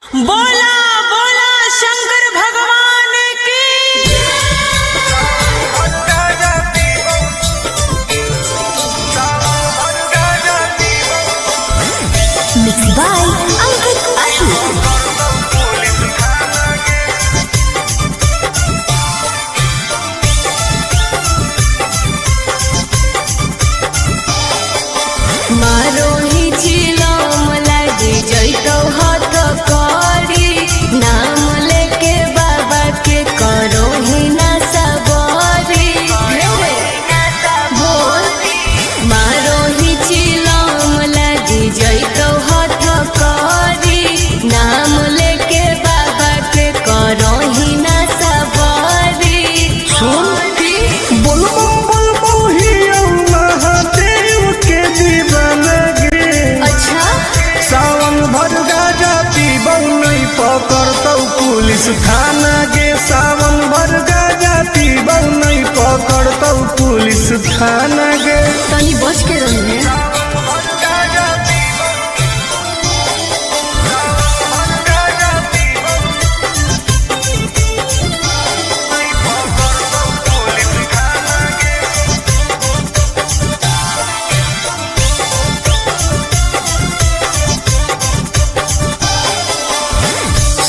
बोला बोला शंकर भगवान की। Mix by Ankit Ashok. मारो ही चिलम लगे जैतो हाथ करी, नाम लेके बाबा के करो ही ना सबरी। बोल मारो ही चिलम लगे जैतो हाथ करी, नाम लेके बाबा के करो ही ना सबरी। अच्छा सावन भर गाजा पीबौ नहीं पकड़तौ पुलिस थाना गे। सावन भर गाजा पीबौ नहीं पकड़तौ पुलिस थाना गे। तनी बच के रहिए।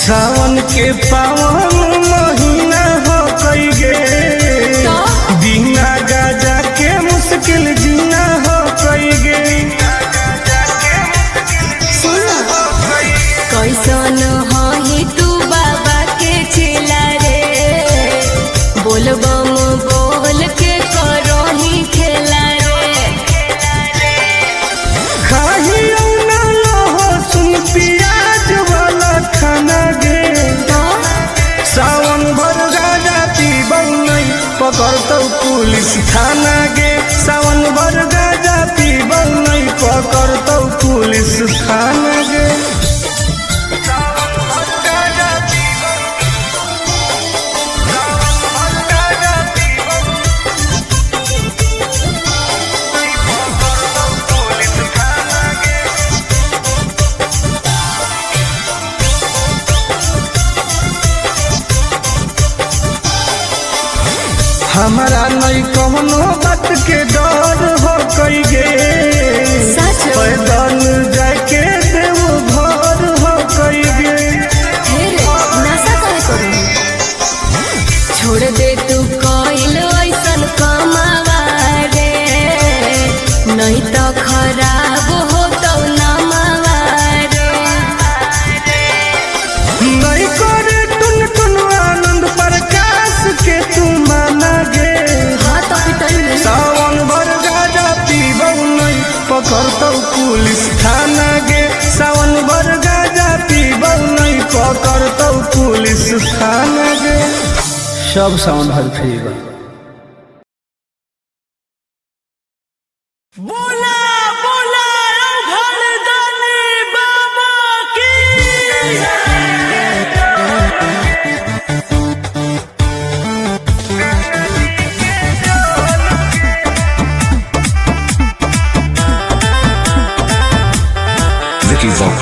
सावन के पावन महीना हो कई गे, बिना गाजा के मुश्किल जीना हो कई गे। कैसन हही तू बाबा के चेला रे, बोलबम बोल के करो ही खेला रे। खाही ना लहो सुन प्याज वाला खाना गे। सावन भर गाजा पीबौ नहीं पकड़तौ पुलिस थाना गे। सावन भर गाजा पीबौ नहीं पकड़तौ पुलिस थाना गे। हमारा नहीं कौनो बात के डर हो कई गे, सच पैदल जाके देव घर हो कई गे। नशा करे करो, छोड़ दे तू कोइल ऐसन कमावा रे, नहीं तो खराब हो तो नमावा रे। नहीं करे टुन टुन आनंद प्रकाश के तू माना गे। हाँ तो पिटाई सावन भर गाजा पीबौ नहीं पकड़तौ पुलिस थाना गे। सावन भर गाजा पीबौ नहीं पकड़तौ पुलिस थाना गे। सब सावन भर फ्री बा। बोला बोला घरदानी बाबा की। Vicky Vox.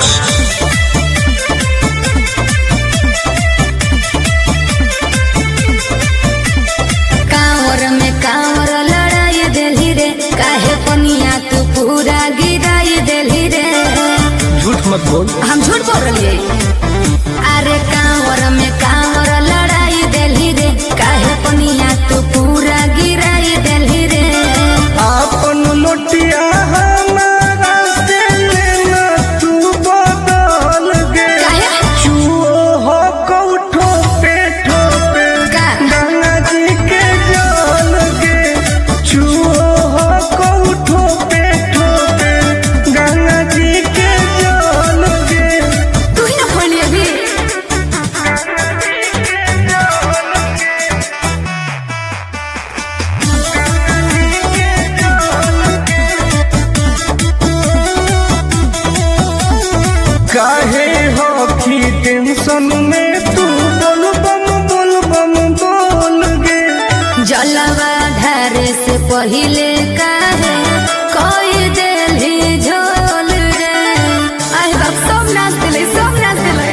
कांवर में कांवर लड़ाई देली रे, काहे पनिया तू पूरा गिराई देली रे। झूठ मत बोल। हम झूठ बोल रही। अरे कांवर में कांवर लड़ाई देली रे, काहे पनिया तू पूरा गिराई देली रे। आपन लोटिया हमारा से लेना तू बदल गे। काहे? चुओ हो कौठो पे ठोपे का? गंगा जी के जल गे। चुओ हो कौठो पे ठोपे गंगा जी के जल गे। तू ही ना खोली अभी। काहे हो की टेंशन में तू बोल बम बोल गे। जलवा धारे से पहिले काहे कोई देली झोल रे। आई बाप सब नाच दिले सब नाच दिले।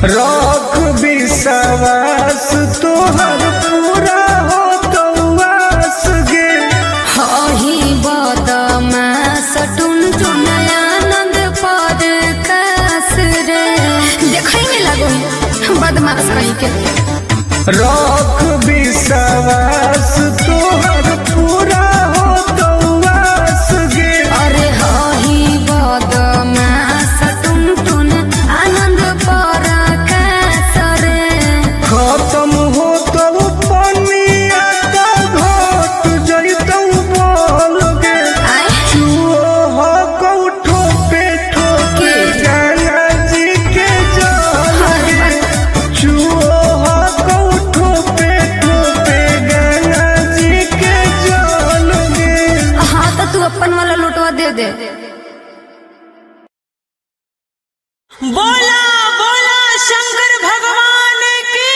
रख विश्वास तोहर पूरा हो तो आस गे। हही बदमाश टुन टुन आनंद पर कास रे देखई में लागो बदमाश कहीं के। रख विश्वास तोहर पूरा हो तो आस गे। अरे हही बदमाश टुन टुन आनंद पर कास रे खत्म हो तो पनिया का घट जैतौ बोल गे। आय चुओ हो कौठो पे ठोके गंगा जी के जल गे। चुओ हो कौठो पे ठोके गंगा जी के जल गे। हाँ तो तू अपन वाला लुटवा दे दे। बोला बोला शंकर भगवान की।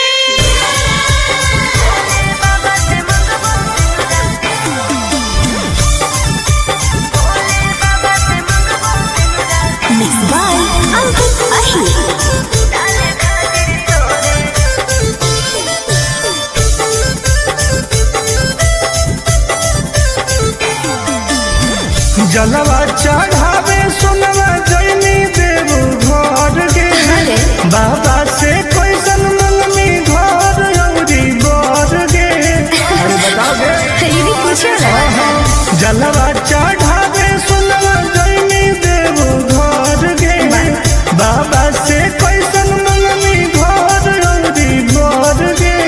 Mixed by Ankit Ahir. जलवा चढ़ावे सोनवा जैनी देव घर गे। अरे बाबा से कैसन मंगनी घर अउरी बर गे। अरे बताओ गे। ये भी पूछे रहा जलवा चढ़ावे सोनवा जैनी देव घर गे। बाबा से कैसन मंगनी घर अउरी बर गे।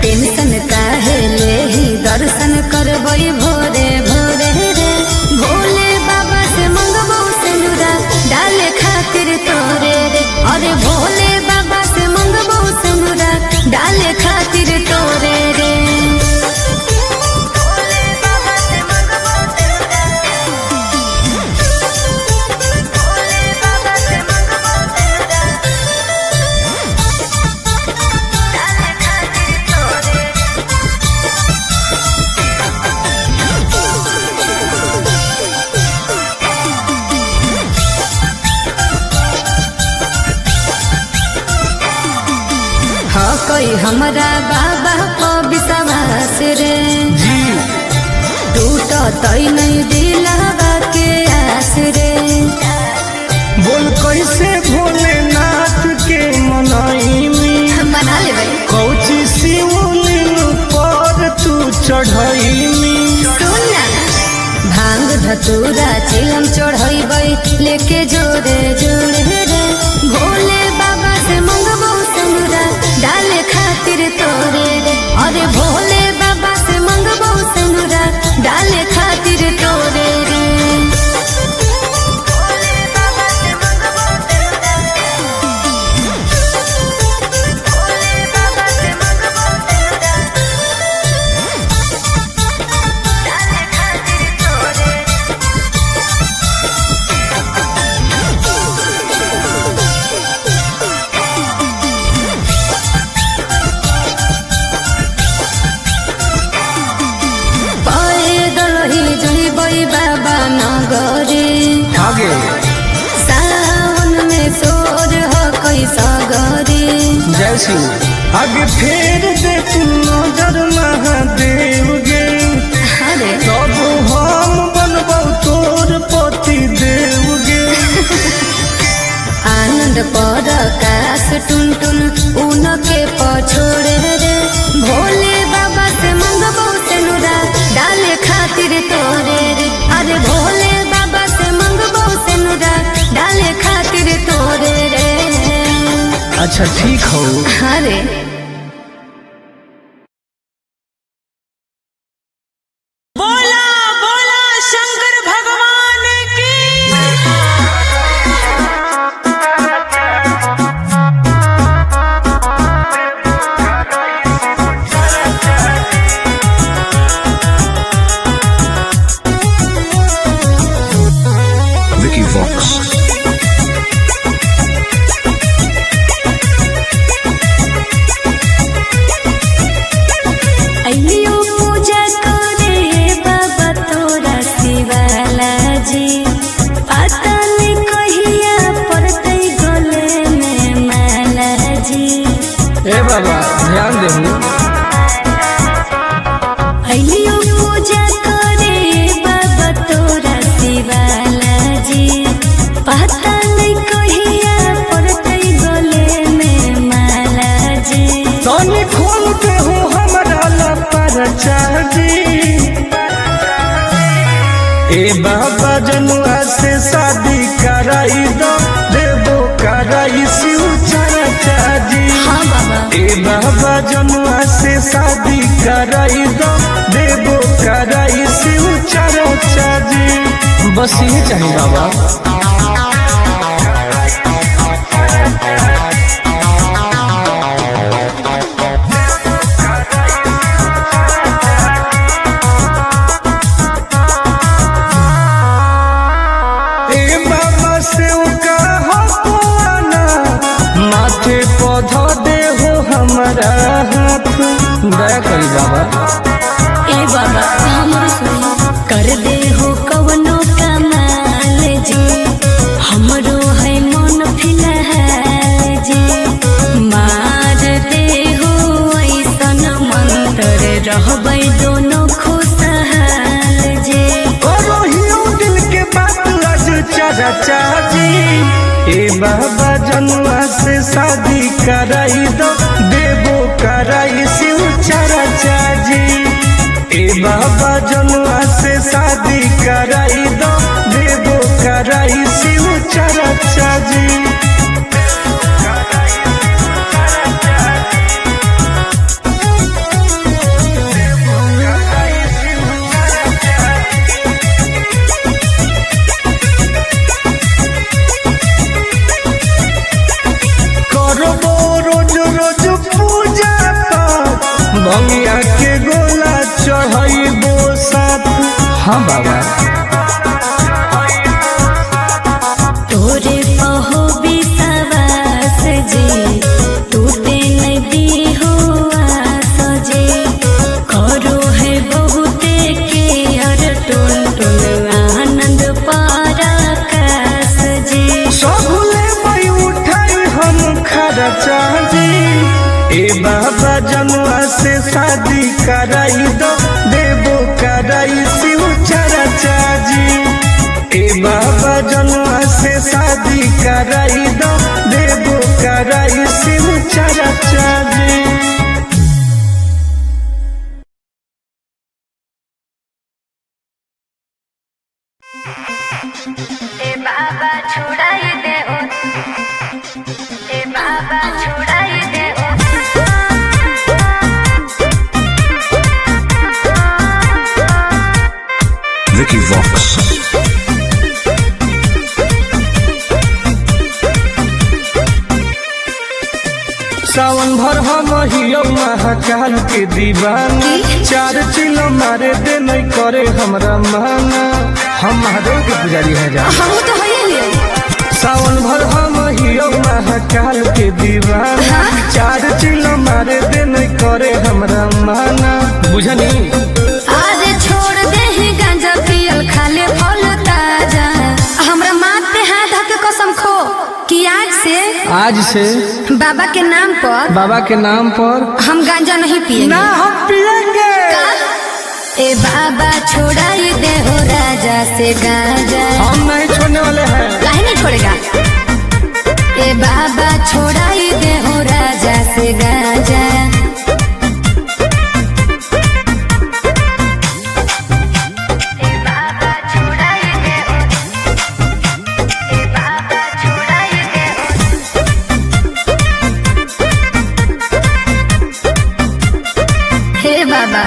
टेंशन काहे ले ही दर्शन करबई भोरे भोरे रे। भोले बाबा से मंगबो सिंदूरा डाले खातिर तोरे रे। अरे भोले बाबा से मंगबो सिंदूरा डाले खातिर तोरे रे। हाँ कोई हमरा बाबा को विश्वास रे। जी टूट तई नहीं दिलावा के आस रे। बोल कैसे भोलेनाथ के मनाई मना ले भाई कौची शिवलिंग पर तू चढ़ैनी। सुन ना भांग धतूरा चिलम चढ़ैबै लेके जोरे जोरे रे। भोले बाबा से मंगबो सिंदूरा डाले खातिर तोरे रे। अरे भोले बाबा से मंगबो सिंदूरा डाले खातिर तोरे रे। पैदल ही जइबै बाबा नगरे। आगे सावन में सोर हो कैसा गरे। जय शिव आगे फेर दे तू नजर महादेव गे। अरे तब हम बनबौ तोर पति देव गे। आनंद पर काश टुन टुन उनके पछोड़े रे। भोले बाबा से मंगबो सिंदूरा डाले खातिर तोरे रे। अरे भोले बाबा से मंगबो सिंदूरा डाले खातिर तोरे रे। अच्छा ठीक हो। अरे बोला बोला शंकर भगवान की। Vicky Vox. ए बाबा जनुआ से शादी कराई दो देवो कराई शिव चर्चा जी। हाँ बाबा। ए बाबा जनुआ से शादी कराई दो देवो कराई शिव चर्चा जी। बस ये चाहिए बाबा। हमारा हाथ दया करी बाबा। ए बाबा हमरो सुनी कर दे हो कवनो कमाल जी, हमरो है मन फिलहाल जी। मार दे हो ऐसन मंत्र रहबै दोनों खुशहाल जी। करो हियो दिल के बात आज चर्चा जी। ए बाबा जनुआ से शादी कराई दो देवो कराई शिव चर्चा जी। ए बाबा जनुआ से शादी कराई दो देवो कराई शिव चर्चा जी। भंगिया के गोला चढ़ाइबो साथ। हाँ बाबा। तोरे पहो विश्वास जी, टूटे नहीं दी हो आस जी। करो है बहुते के हर टुन टुन आनंद पराकाश जी। सबले मई उठाई हम खर्चा जी। ए बाबा जनुआ से शादी कराई दो देवो कराई शिव चर्चा जी। ए बाबा जनुआ से शादी कराई दो देवो कराई शिव चर्चा जी। ए बाबा छुड़ाई दे ओ, ए बाबा छुड़ाई दे ओ। Vicky Vox. सावन भर हम हियो महाकाल के दीवाना। चार चिलो मारे दे नहीं करे हमरा माना। हम महादेव के पुजारी है जा। हम तो है सावन भर हम हियो महाकाल के दीवाना। चार चिलो मारे दे नहीं करे हमरा माना। बुझनी आज छोड़ दे ही गांजा पियल खाले फल ताजा। हमरा माथ पे हाथ धर के कसम खो कि आज से बाबा के नाम पर हम गांजा नहीं पिएंगे। ना हम पिएंगे। ए बाबा छोड़ाई दे हो राजा से गांजा। हम नहीं छोड़ने वाले हैं। काहे नहीं छोड़ेगा। ए बाबा छोड़ाई दे हो राजा से गांजा। बाबा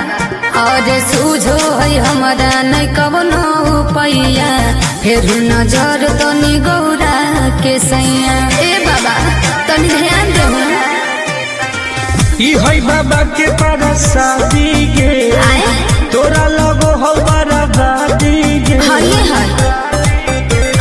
और सूझो है हमारा नहीं कवनो पैया, फिर नजर तनी गौरा के सैया। ए बाबा तनी ध्यान दे। ई है बाबा के परसादी गे, तोरा लगो हो बराबादी गे। हये है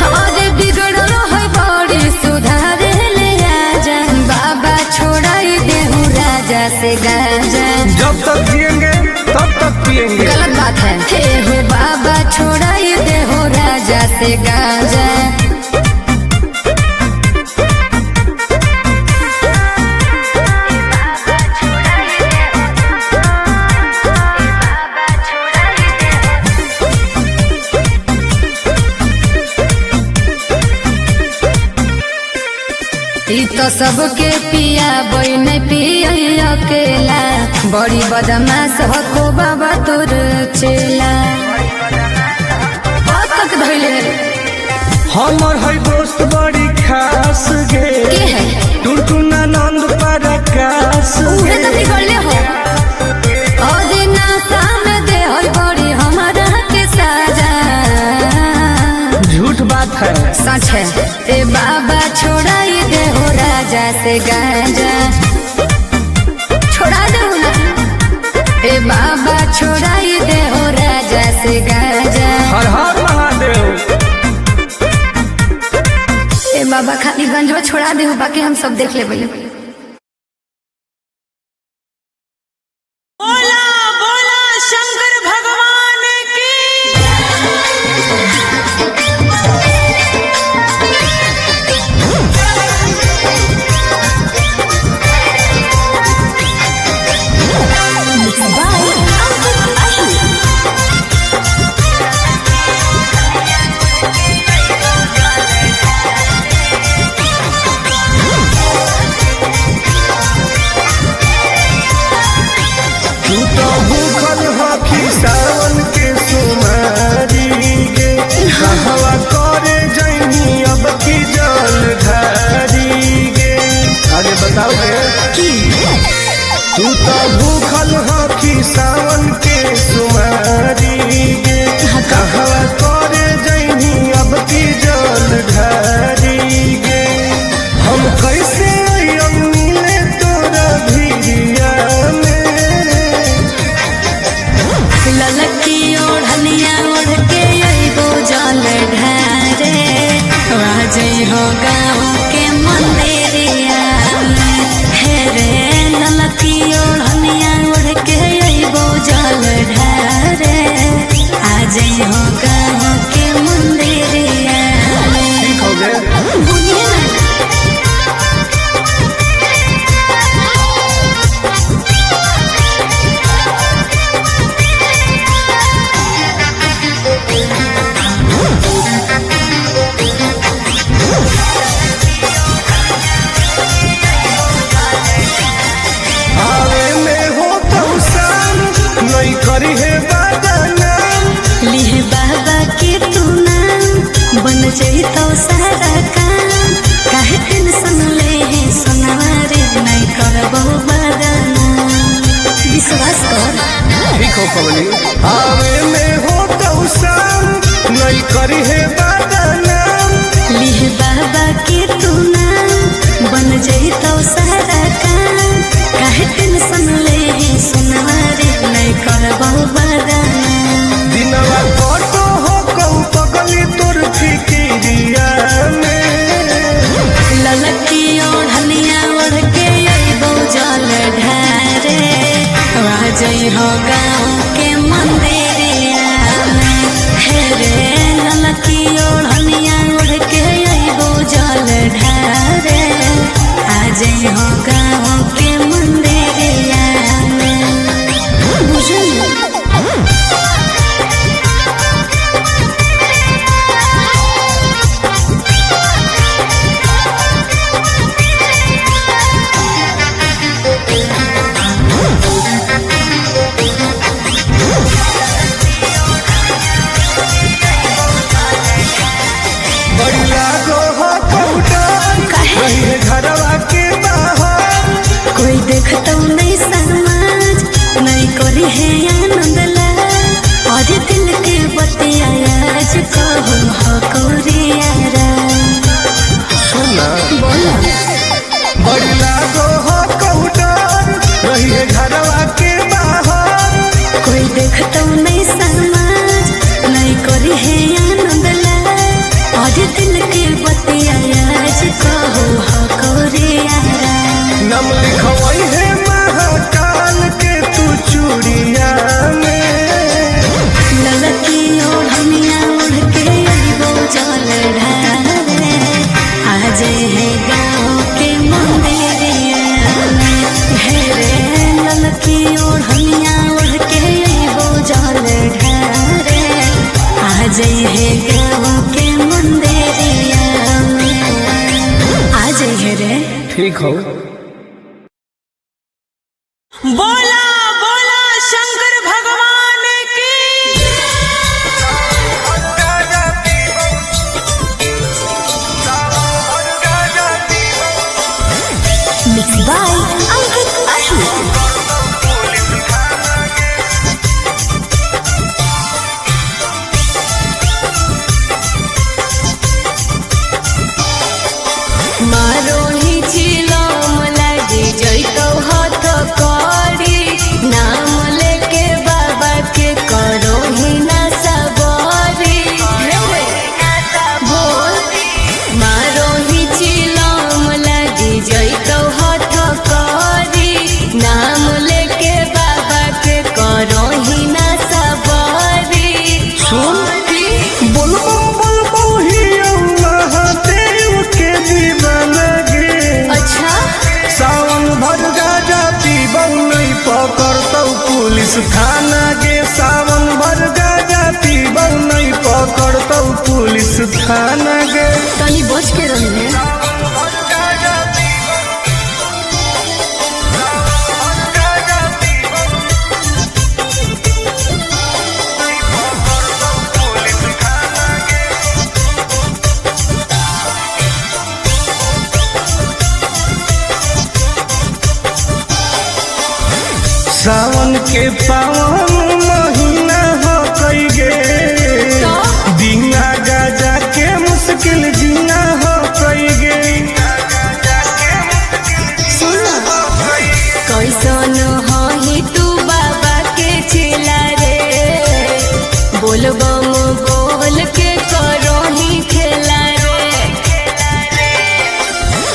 हमारे बिगड़ल है बड़ी सुधार ले आजा। बाबा छोड़ाई दे हूँ राजा से गांजा। जब तक जिएंगे तब तक पिएंगे। गलत बात है। हे हो बाबा छोड़ाई दे हो राजा से गांजा। तो सबके पिया बई नहीं पिया अकेला, बड़ी बदमाश हो बाबा तोर चेला। हमर है दोस्त बड़ी खास गे के है टुनटुना नंद पराकाश उहे तो बिगड़ले हो और नासा में दे होई बड़ी हमारा के साजा झूठ बात है सच है ए बाबा छोड़ाई दे हो राजा से गांजा छोड़ा दे ना ए बाबा छोड़ाई दे हो राजा से गांजा हर हर महादेव ए बाबा खाली गंजवा छोड़ा दे बाकी हम सब देख ले बोले बोला बोला शंकर भगवान की तू तो भूखल हकी सावन के सुमारी गे कहवा करे जैनी अब की जल ढारी गे अरे बताओ गे तू तो भूखल हकी सावन के सुमारी गे कहवा करे जैनी अब की जल ढारी गे हम कैसे अइयम मिले तोरा भिड़िया में ललकी ओढ़निया ओढ़ के अइबो जल ढारे राजे हो गाँव के मंदिरिया में हे रे ललकी ओढ़निया ओढ़ के अइबो जल ढारे आज हो गाँव के मंदिरिया में ठीक हो गए बुझिए ना आवे में हो तौसान नहीं करी है बदनाम लिहे बाबा के तू नाम बन जाई तो सारा काम काहे टेंशन ले है सुनारे नहीं करबो बदनाम विश्वास कर ठीक हो कवली आवे में हो तौसान नहीं करी है बदनाम लिहे बाबा के तू नाम बन जाई तो सारा काम काहे टेंशन ले है सुनारे नहीं करबो बदनाम दिनवा कटो हो कहू पगली तोर फिकिरिया में ललकी ओढ़निया ओढ़ के अइबो जल ढारे राजई हो गाँव के मंदिरिया में हे रे ललकी ओढ़निया ओढ़ के अइबो जल ढारे आजई हो गाँव के मंदिरिया में बुझल बड़ी लागो हो कौटार रही है घरवा के बाहर कोई देखता नहीं समाज नहीं करी है आनंद लाल और दिल के बतिया आज कहूँ हो कोरियारा सुना बोला बड़ी लागो हो कौटार रही है घरवा के बाहर कोई देखता नहीं समाज नहीं करी है आनंद लाल और दिल के बतिया आज कहूँ हो कोरियारा नम लिखवई है महाकाल के तू चूड़िया में ललकी ओढ़निया ओढ़ के अइबो जल ढारे आज है गाँव के मंदिरिया में हे रे ललकी ओढ़निया ओढ़ के अइबो जल ढारे आज है गाँव के मंदिरिया में आज है रे ठीक हो बोला बोला शंकर भगवान की बच के रहिए। सावन के पावन महीना हो कई गे, बिना गाजा के मुश्किल जीना हो कई गे। कैसन ही तू बाबा के चेला रे, बोलबम बोल के करो ही खेला रे।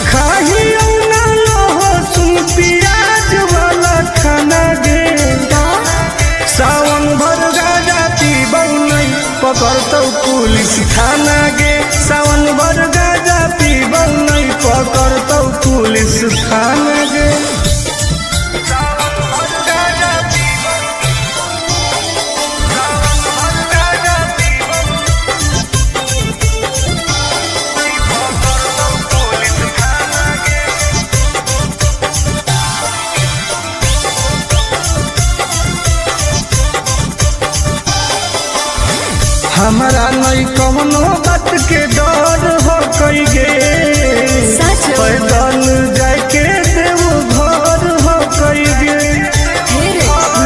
खाही ना लो सुन प्याज वाला खाना गे, सावन भर गाजा पीबौ नहीं पकड़तौ पुलिस थाना गे। सावन भर गाजा पीबौ नहीं पकड़तौ पुलिस थाना गे। हमारा नहीं कौनो बात के डर हो कई गे, पैदल जाके देव घर हो कई गे।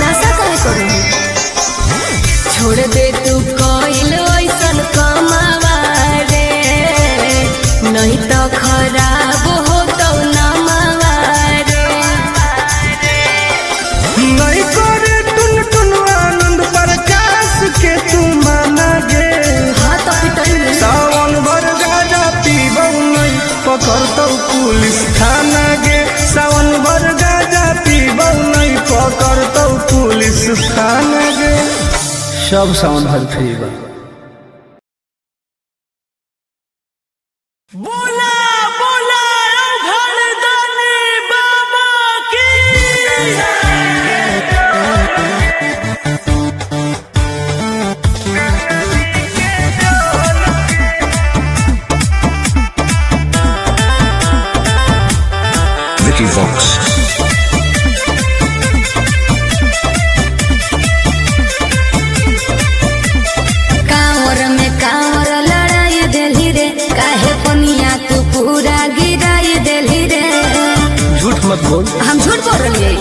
नशा काहे करू, छोड़ दे तू कइल ऐसन कमावा रे, नहीं तो खराब हो तो नमावा रे। नहीं करे टुन टुन आनंद प्रकाश के तू माना गे। हाँ तो पिटल सावन भर गाजा पीबौ नहीं पकड़तौ पुलिस थाना गे। सावन भर गाजा पीबौ नहीं पकड़तौ पुलिस थाना गे। सब सावन भर पीबौ। बोला बोला घरदानी बाबा की। Vicky Vox. कांवर में कांवर लड़ाई देली रे, काहे पनिया तू पूरा गिराई देली रे। झूठ मत बोल। हम झूठ बोल रही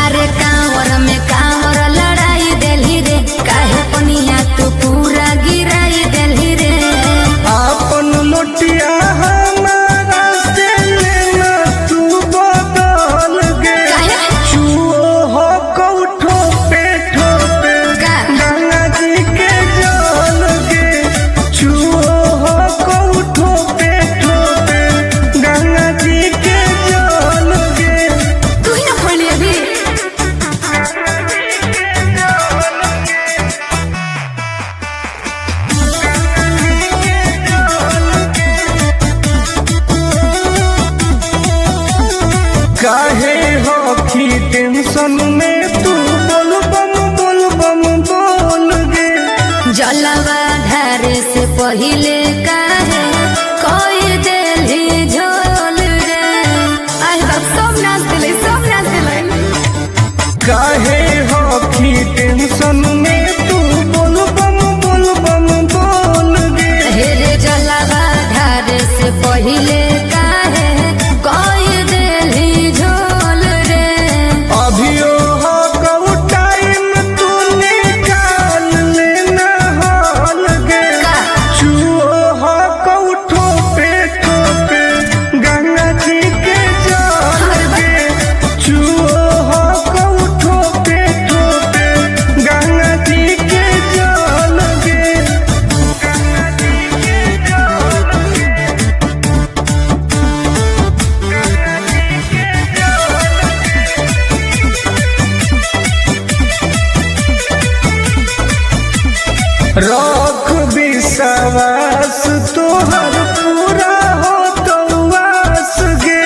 अरे कांवर में कांवर लड़ाई देली रे, काहे पनिया तू पूरा गिराई देली रे। आपन लोटिया हमारा से लेना तू बदल गे। काहे? चुओ हो कौठो पे ठोपे का? गंगा जी के जल गे। चुओ हो कौठो पे ठोपे गंगा जी के जल गे। तू ही ना खोली अभी। काहे हो की टेंशन में तू बोल बम बोल गे। जलवा धारे से पहिले काहे कोई देली झोल रे। आह बाप सब नाच दिले, सब नाच दिले। काहे हो की टेंशन में तू बोल बम बोल गे। हेरे जलवा धारे से पहिले काहे कोई देली झोल रे। अभियो हो कऊ टाइम तू निकाल लेना हाल गे। का? चुओ हो कऊ ठोपे गंगा जी के जल गे। चुओ हो कऊ ठोपे गंगा जी के जल गे। रख विश्वास तोहर पूरा हो तो आस गे।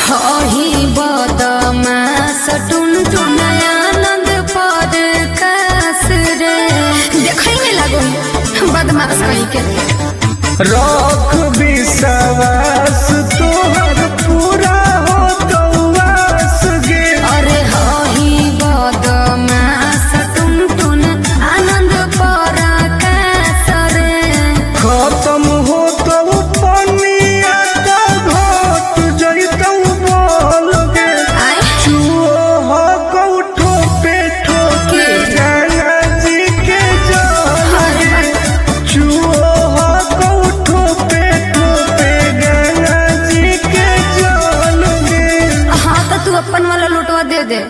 हही बदमाश टुन टुन आनंद पर कास रे। देखै में लगो बदमाश कहीं के। रख विश्वास विश्वास तोहर पूरा हो तो वास गे। अरे हही बदमाश टुनटुन आनंद पराकाश रे। खत्म हो तो पनिया तो घट जइतौ बोल गे। आय चुओ हो कौठो पे ठोके गंगा जी के जल गे। चुओ हो कौठो पे ठोके गंगा जी के जल गे। हाँ तो तू अपन वाला लुटवा दे दे।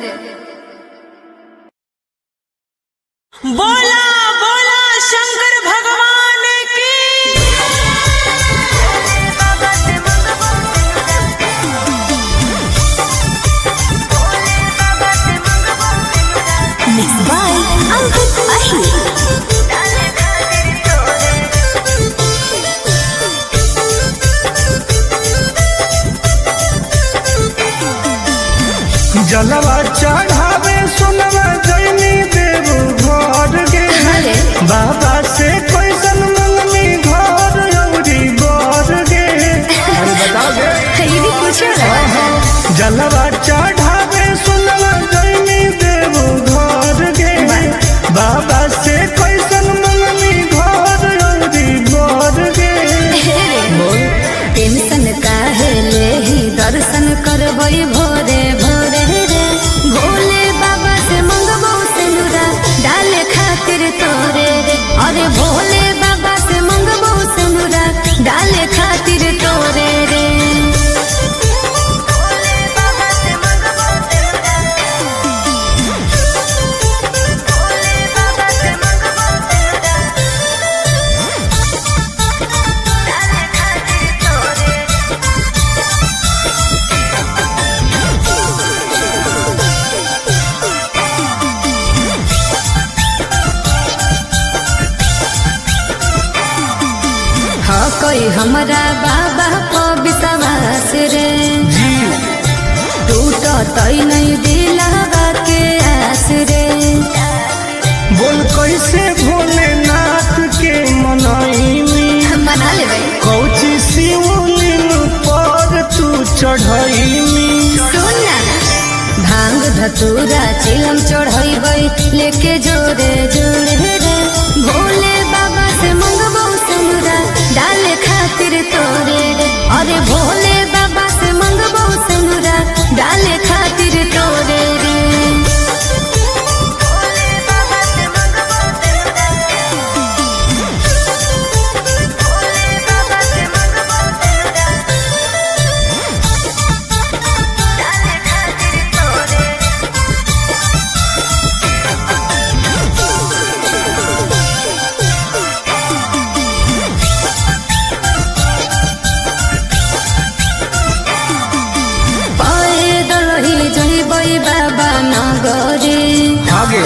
बोला बोला शंकर भगवान की। Mixed by Ankit Ahir. जलवा चढ़ावे सुनवा जैनी देव घर गे। अरे बाबा से कैसन मंगनी घर औरी बर गे। अरे बता गे। ये भी पूछो ना। जलवा चढ़ावे सुनवा जैनी देव घर गे। बाबा से कैसन मंगनी घर औरी बर गे। टेंशन काहे लेही दर्शन करबई भोरे भोरे रे। भोले बाबा से मंगबो सिंदूरा डाले खातिर तोरे रे। अरे भोले बाबा से मंगबो सिंदूरा डाले खातिर तोरे रे। हाँ कोई हमारा बाबा को विश्वास रे। जी टूट तई नहीं दिलावा के आस रे। बोल कैसे भोलेनाथ के मनैनी। मना ले भाई। कौची शिवलिंग पर तू चढ़ैनी। सुन ना भांग धतूरा चिलम चढ़ैबै लेके जोरे जोरे रे। भोले बाबा से मंगबो सिंदूरा डाले खातिर तोरे रे। अरे भोले बाबा से मंगबो सिंदूरा डाले खातिर तोरे रे। पैदल ही जइबै बाबा नगरी। आगे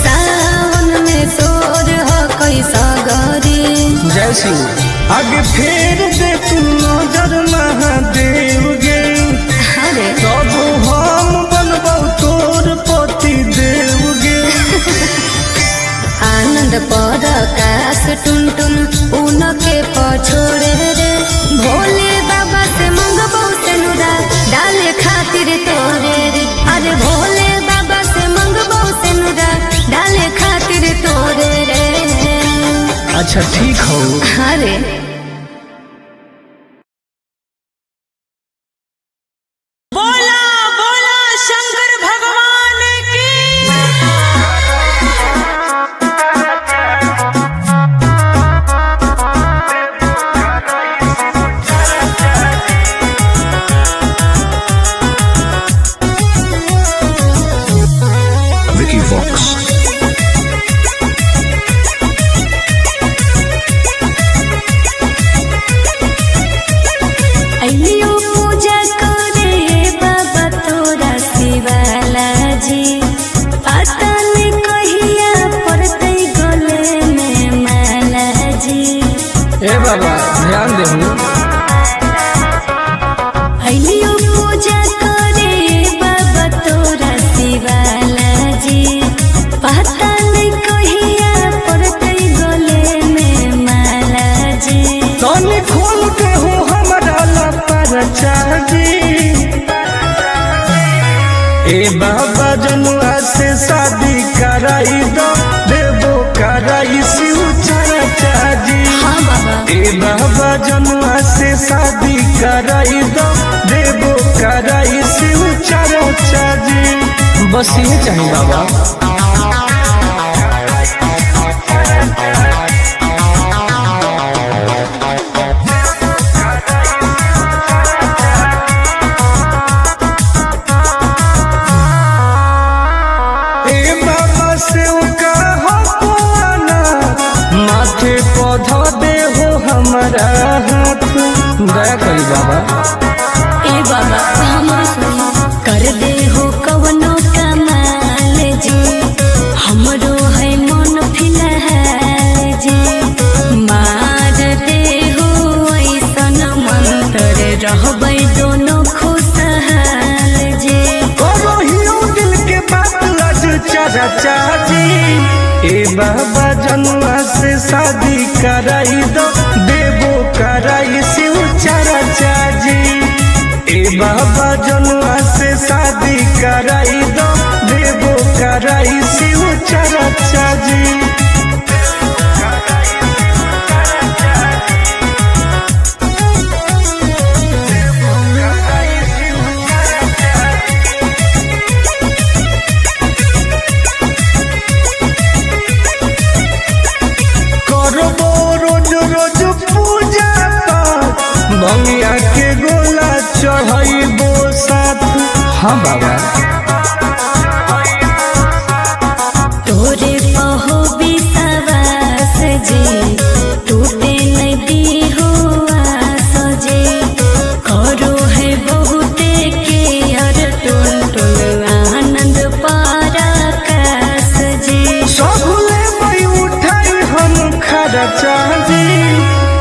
सावन में सोर हो कैसा गरी। जय सिंह आगे फेर दे तू नजर महादेव गे। अरे तब हम बनबौ तोर पति देव गे। आनंद पराकाश टुनटुन उनके पछोड़े रे। भोले बाबा से मंगबो सिंदूरा डाले खातिर तोरे रे। अरे भोले बाबा से मंगबो सिंदूरा डाले खातिर तोरे रे। अच्छा ठीक हो। अरे बोला बोला शंकर भगवान की। Vicky Vox. शादी कराई दो देवो कराई शिव चर्चा जी। बस ये चाहिए बाबा। पौधा दे हो हमारा हाथ दया करी बाबा। ए बाबा कर दे हो कवनो कमाल जी, हमरो है मन फिलहाल जी। मार दे हो ऐसन मंत्र रहबै दोनों खुशहाल जी। करोहियो दिल के बात लज चर्चा जी। ए बाबा जनुआ से शादी कराई दो देवो कराई शिव चर्चा जी। ए बाबा जनुआ से शादी कराई दो देवो कराई शिव चर्चा जी। भंगिया के गोला चढ़ाइबो साथ। हाँ बाबा तोरे पहो विश्वास जी, टूटे नदी हो आस जी। करो है बहुते के हर टुन टुन आनंद पराकाश जी। सबले मई उठाई हम खर्चा जी।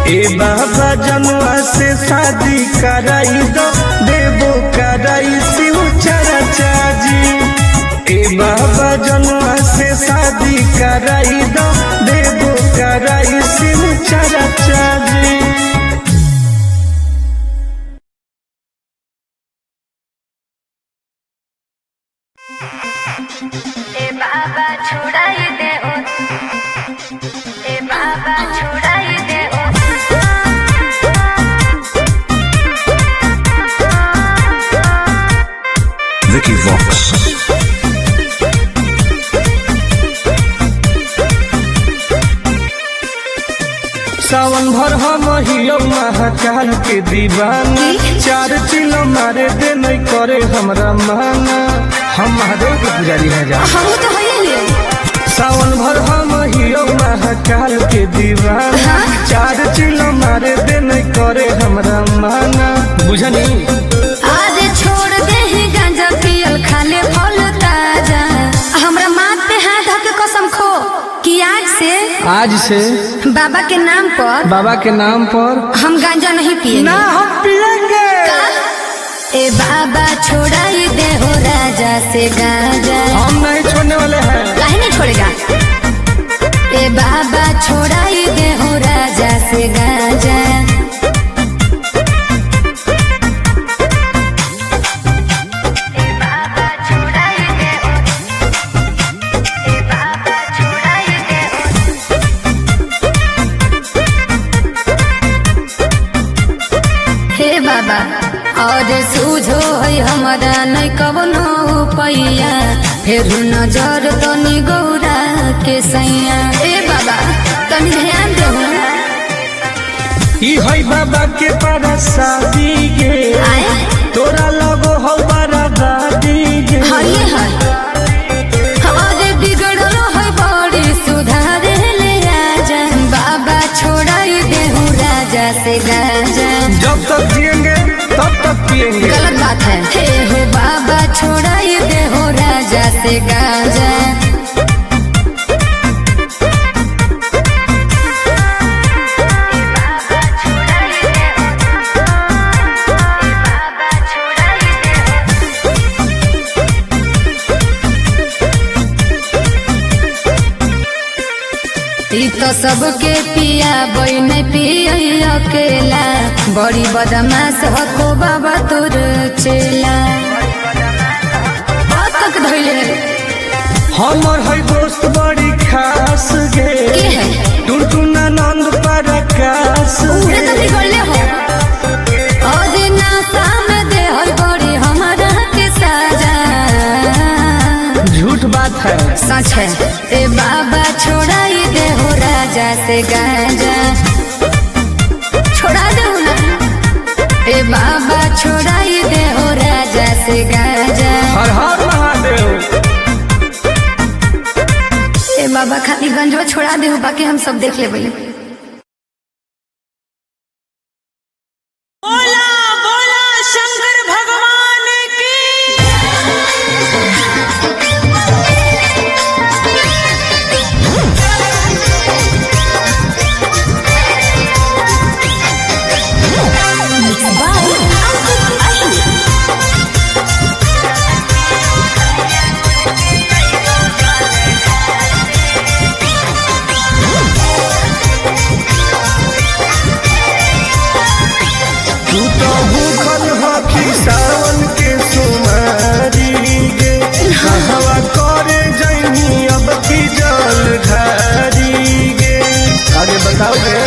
ए बाबा जनुआ से शादी कराई दो देवो कराई शिव चर्चा जी। ए बाबा जनुआ से शादी कराई दो देवो कराई शिव चर्चा जी। ए बाबा छुड़ाई दे ओ, ए बाबा छुड़ाई दे ओ। Vicky Vox. सावन भर हम हियो महाकाल के दीवाना। 4 चिलो मारे दे नहीं करे हमरा माना। हम महादेव के पुजारी है जा। हम तो होइले सावन भर हम हियो महाकाल के दीवाना। 4 चिलो मारे दे नहीं करे हमरा माना। बुझनी आज छोड़ दे ही गांजा पियल खाले फल ताजा। हमरा माथ पे हाथ धके कसम खो कि आज से बाबा के नाम पर हम गांजा नहीं पिएंगे। ना हम पिएंगे। ए बाबा छोड़ाई दे हो राजा से गांजा। हम नहीं छोड़ने वाले हैं। काहे नहीं छोड़ेगा। ए बाबा छोड़ाई दे हो राजा से गांजा। बाबा और सूझो है हमारा नहीं कवनो पैया। फिर नजर तनी गौरा के सैया। ए बाबा तनी ध्यान दो। ई है बाबा के पारा शादी गे। तोरा लगो हो बड़ा दादी गे। हाय हाय अरे बिगड़लो है बड़ी सुधार ले आजा। बाबा छोड़ाई दे हूँ राजा से गाजा। जब तक जिएंगे तब तक पिएंगे। गलत बात है। हे हो बाबा छोड़ाई दे हो राजा से गाजा। तो सबके पिया बई नहीं पिय अकेला। बड़ी बदमाश हो बाबा तोर चेला। तक धैले हमर है दोस्त बड़ी खास गे। टुनटुना नंद प्रकाश गे। सच है। ए बाबा छोड़ाई दे हो राजा से गांजा, छोड़ा दे ना। ए बाबा छोड़ाई दे हो राजा से गांजा। हर हर महादेव। ए बाबा खाली गंजवा छोड़ा दे हो, बाकी हम सब देख ले भाई। बोला बोला शंकर भगवान की। Mixed by Ankit Ahi. तू तो भूखल हकी सावन के सुमारी गे, कहवा करे जैनी अब की जल ढारी गे। आगे बताओ गे।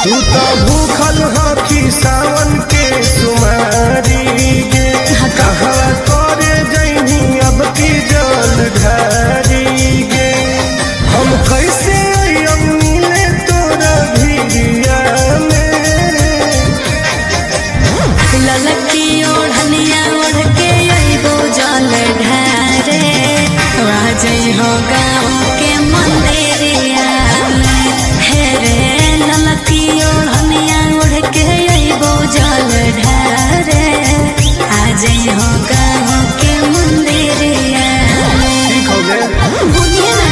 तू तो भूखल हकी सावन के सुमारी गे, कहवा करे जैनी अब की जल ढारी गे। हम कैसे अइयम मिले तोरा भिड़िया में। ललकी ओढ़निया ओढ़ के अइबो जल ढारे, राजई हो गाँव के मंदिरिया में। हे रे ललकी ओढ़निया ओढ़ के अइबो जल ढारे, आजई हो गाँव के मंदिरिया में। ठीक हो गए। बोलिए ना।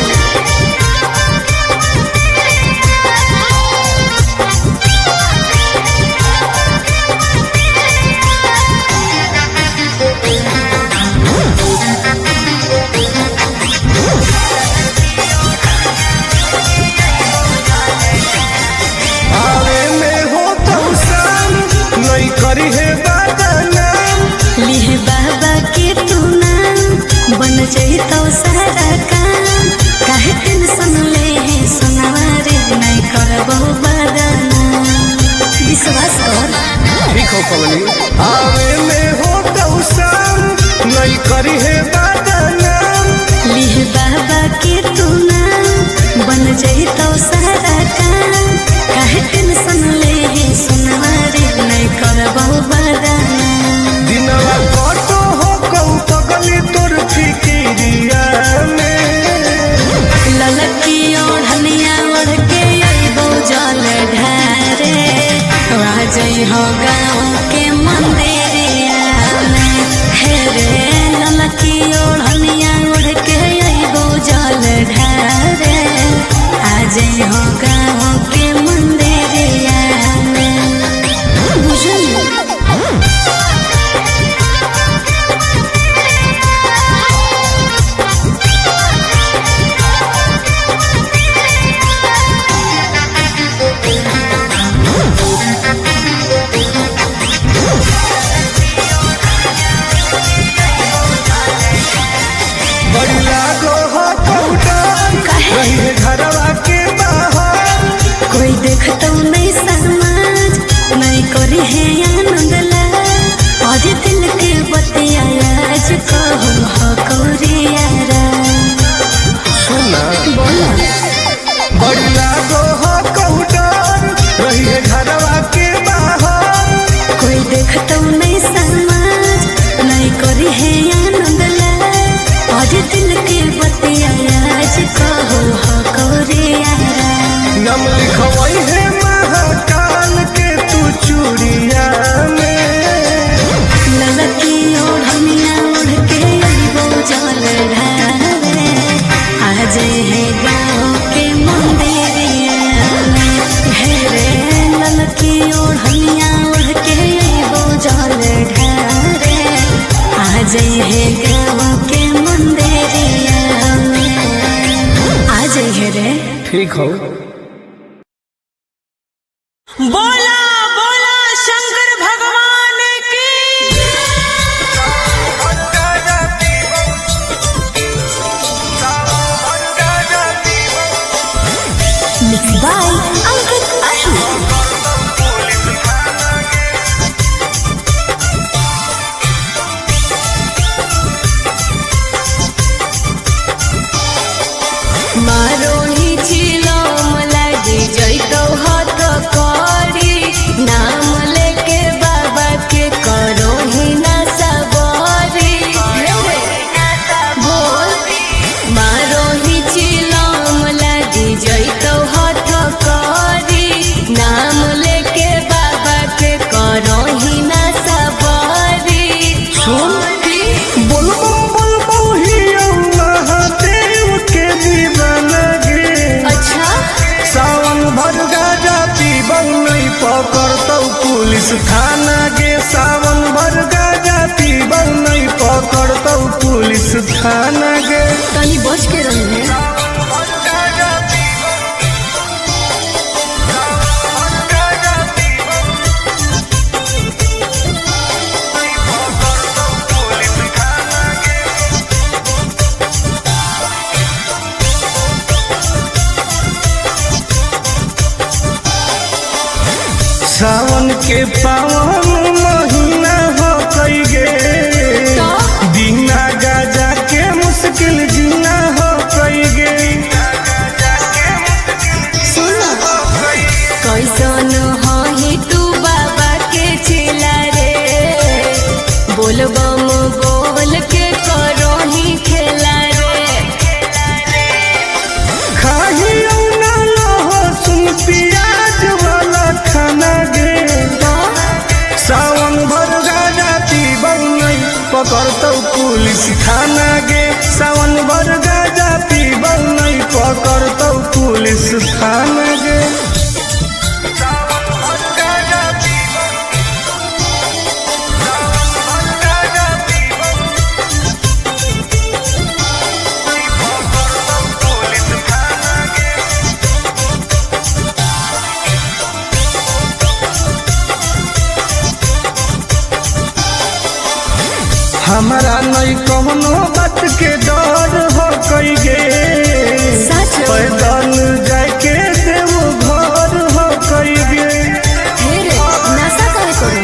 आवे में हो तो शाम नहीं करी है बदनाम। लिहे बाबा के तू नाम, बन जइतो सारा काम। काहे टेंशन ले है सुनवारे, नहीं करबो बदनाम। विश्वास कर। ठीक हो पवनी। आवे में हो तो शाम नहीं करी है बदनाम। लिहे बाबा के तू नाम, बन जइतो सारा काम। काहे टेंशन ले है सुनवारे, नहीं करबो बदनाम। दिनवा कटो हो कऊ पगली तोर फिकिरिया में। ललकी ओढ़निया ओढ़ के अइबो जल ढारे, राजई हो गाँव के मंदिरिया में। हे रे ललकी ओढ़निया ओढ़ के अइबो जल ढारे, आजई हो गाँव के मंदिरिया में। बुझलिए। बड़ी लागो हो कौटान रही है घरवा के बाहर। कोई देखतो नहीं समाज, नहीं करी है आनंद लाल। आज दिल के बतिया आज कहूँ हो कौरियारा। सुना बोला। बड़ी लागो हो कौटान रही है घरवा के बाहर। कोई देखतो नहीं समाज, नहीं करी है आनंद लाल। आज दिल के बतिया आज कहूँ हो कौरियारा। नाम लिखवाई है महाकाल के तू चूड़िया में। ललकी ओढ़निया ओढ़ के अइबो जल ढारे, आजई है गाँव के मंदिरिया में। हे रे ललकी ओढ़निया ओढ़ के अइबो जल ढारे, आजई है गाँव के मंदिरिया में। आजई है रे। ठीक हो। बोला बोला शंकर भगवान की। Mixed by Ankit Ahi. Police थाना गे सावन भर गाजा पीबौ नहीं पकड़तौ पुलिस थाना गे। तनी बच के रही है। सावन के पावन महीना हो कई गे, बिना गाजा के मुश्किल जीना हो कई गे। कैसन ही तू बाबा के चेला रे, बोल बम बोल के करो ही खेला रे। खाही ना लहो सुन पियाज वाला खाना गे, सावन भर गाजा पीबौ नहीं पकड़तौ पुलिस थाना गे। सावन भर गाजा पीबौ नहीं पकड़तौ पुलिस थाना गे। हमारा नहीं कौनो बात के डर हो कई गे, पैदल जाके देव घर हो कई गे। नशा करे करो,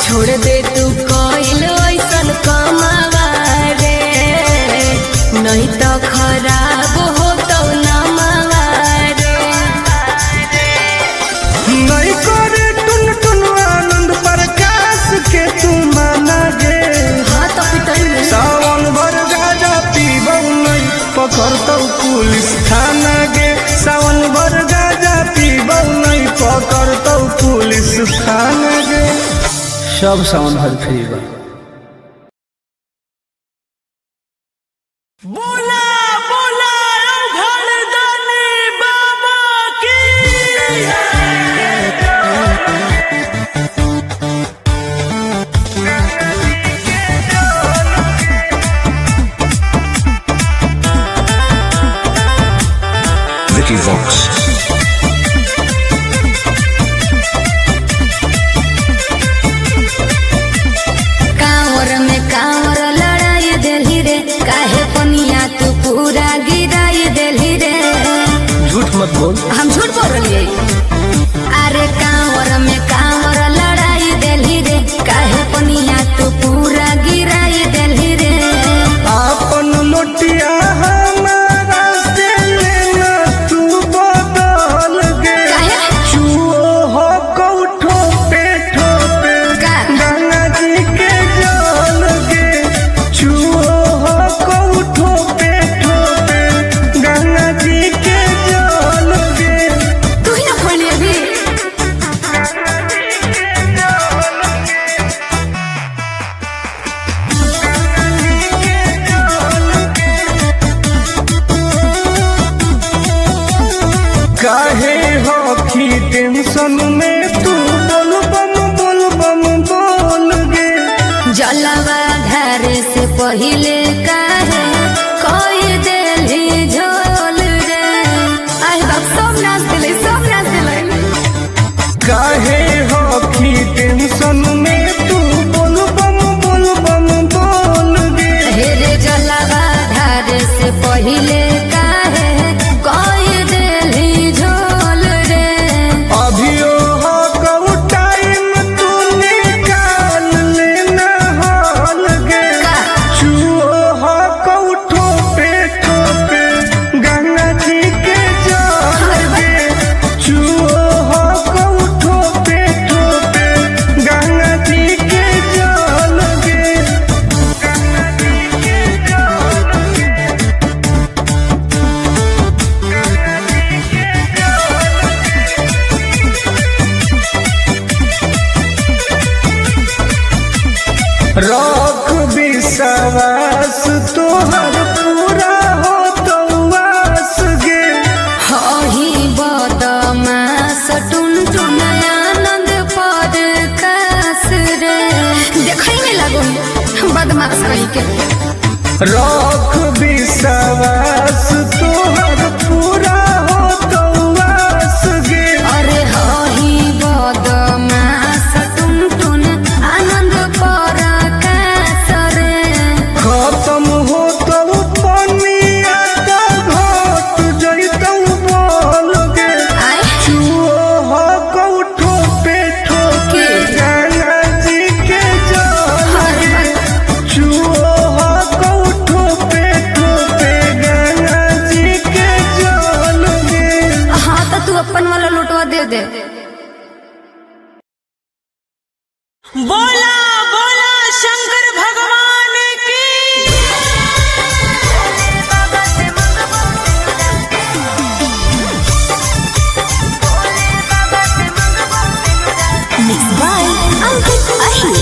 छोड़ दे तू कोइल ऐसन कमावा रे, नहीं तो खराब हो तो नमावा रे। नहीं करे टुन टुन आनंद प्रकाश के तू माना गे। हाँ तो पिटाई में सावन भर गाजा पीबौ नहीं पकड़तौ पुलिस थाना गे। सावन भर गाजा पीबौ नहीं पकड़तौ पुलिस थाना गे। सब सावन भर फ्री बा। बोला बोला घरदानी बाबा की। Vicky Vox. कांवर में कांवर लड़ाई देली रे, काहे पनिया तू पूरा गिराई देली रे। झूठ मत बोल। हम झूठ बोल रही। अरे कांवर में कांवर लड़ाई देली रे, काहे पनिया तू पूरा गिराई देली रे। आपन लोटिया हमारा से लेना तू बदल गे। काहे? चुओ हो कौठो पे ठोपे का? गंगा जी के जल गे। चुओ हो कौठो पे ठोपे गंगा जी के जल गे। तू ही ना खोली अभी। काहे हो की टेंशन में तू बोल बम बोल गे। जलवा धारे से पहिले काहे कोई देली झोल रे। आई बाप सब नाच दिले, सब नाच दिले। काहे हो की टेंशन में तू बोल बम बोल गे। हेरे जलवा धारे से पहिले काहे कोई देली झोल रे। अभियो हो कऊ टाइम तू निकाल लेना हाल गे। का? चुओ हो कऊ ठोपे ठोपे गंगा जी के जल गे। चुओ हो कऊ ठोपे ठोपे गंगा जी के जल गे। रख विश्वास तोहर पूरा हो तो वास गे। हही बदमास टुन टुन आनंद कहीं के रख विश्वास तोहर पूरा हो तो वास गे। अरे हही बदमाश टुनटुन आनंद पर रे खत्म हो तो पनिया तो घट जैतौ बोल गे। चुओ हो कौठो पे ठोके गंगा जी के जल गे। चुओ हो कौठो पे ठोके गंगा जी के जल गे। हाँ तो तू अपन वाला लुटवा दे दे। बोला बोला शंकर भगवान की Mixed by Ankit Ahir.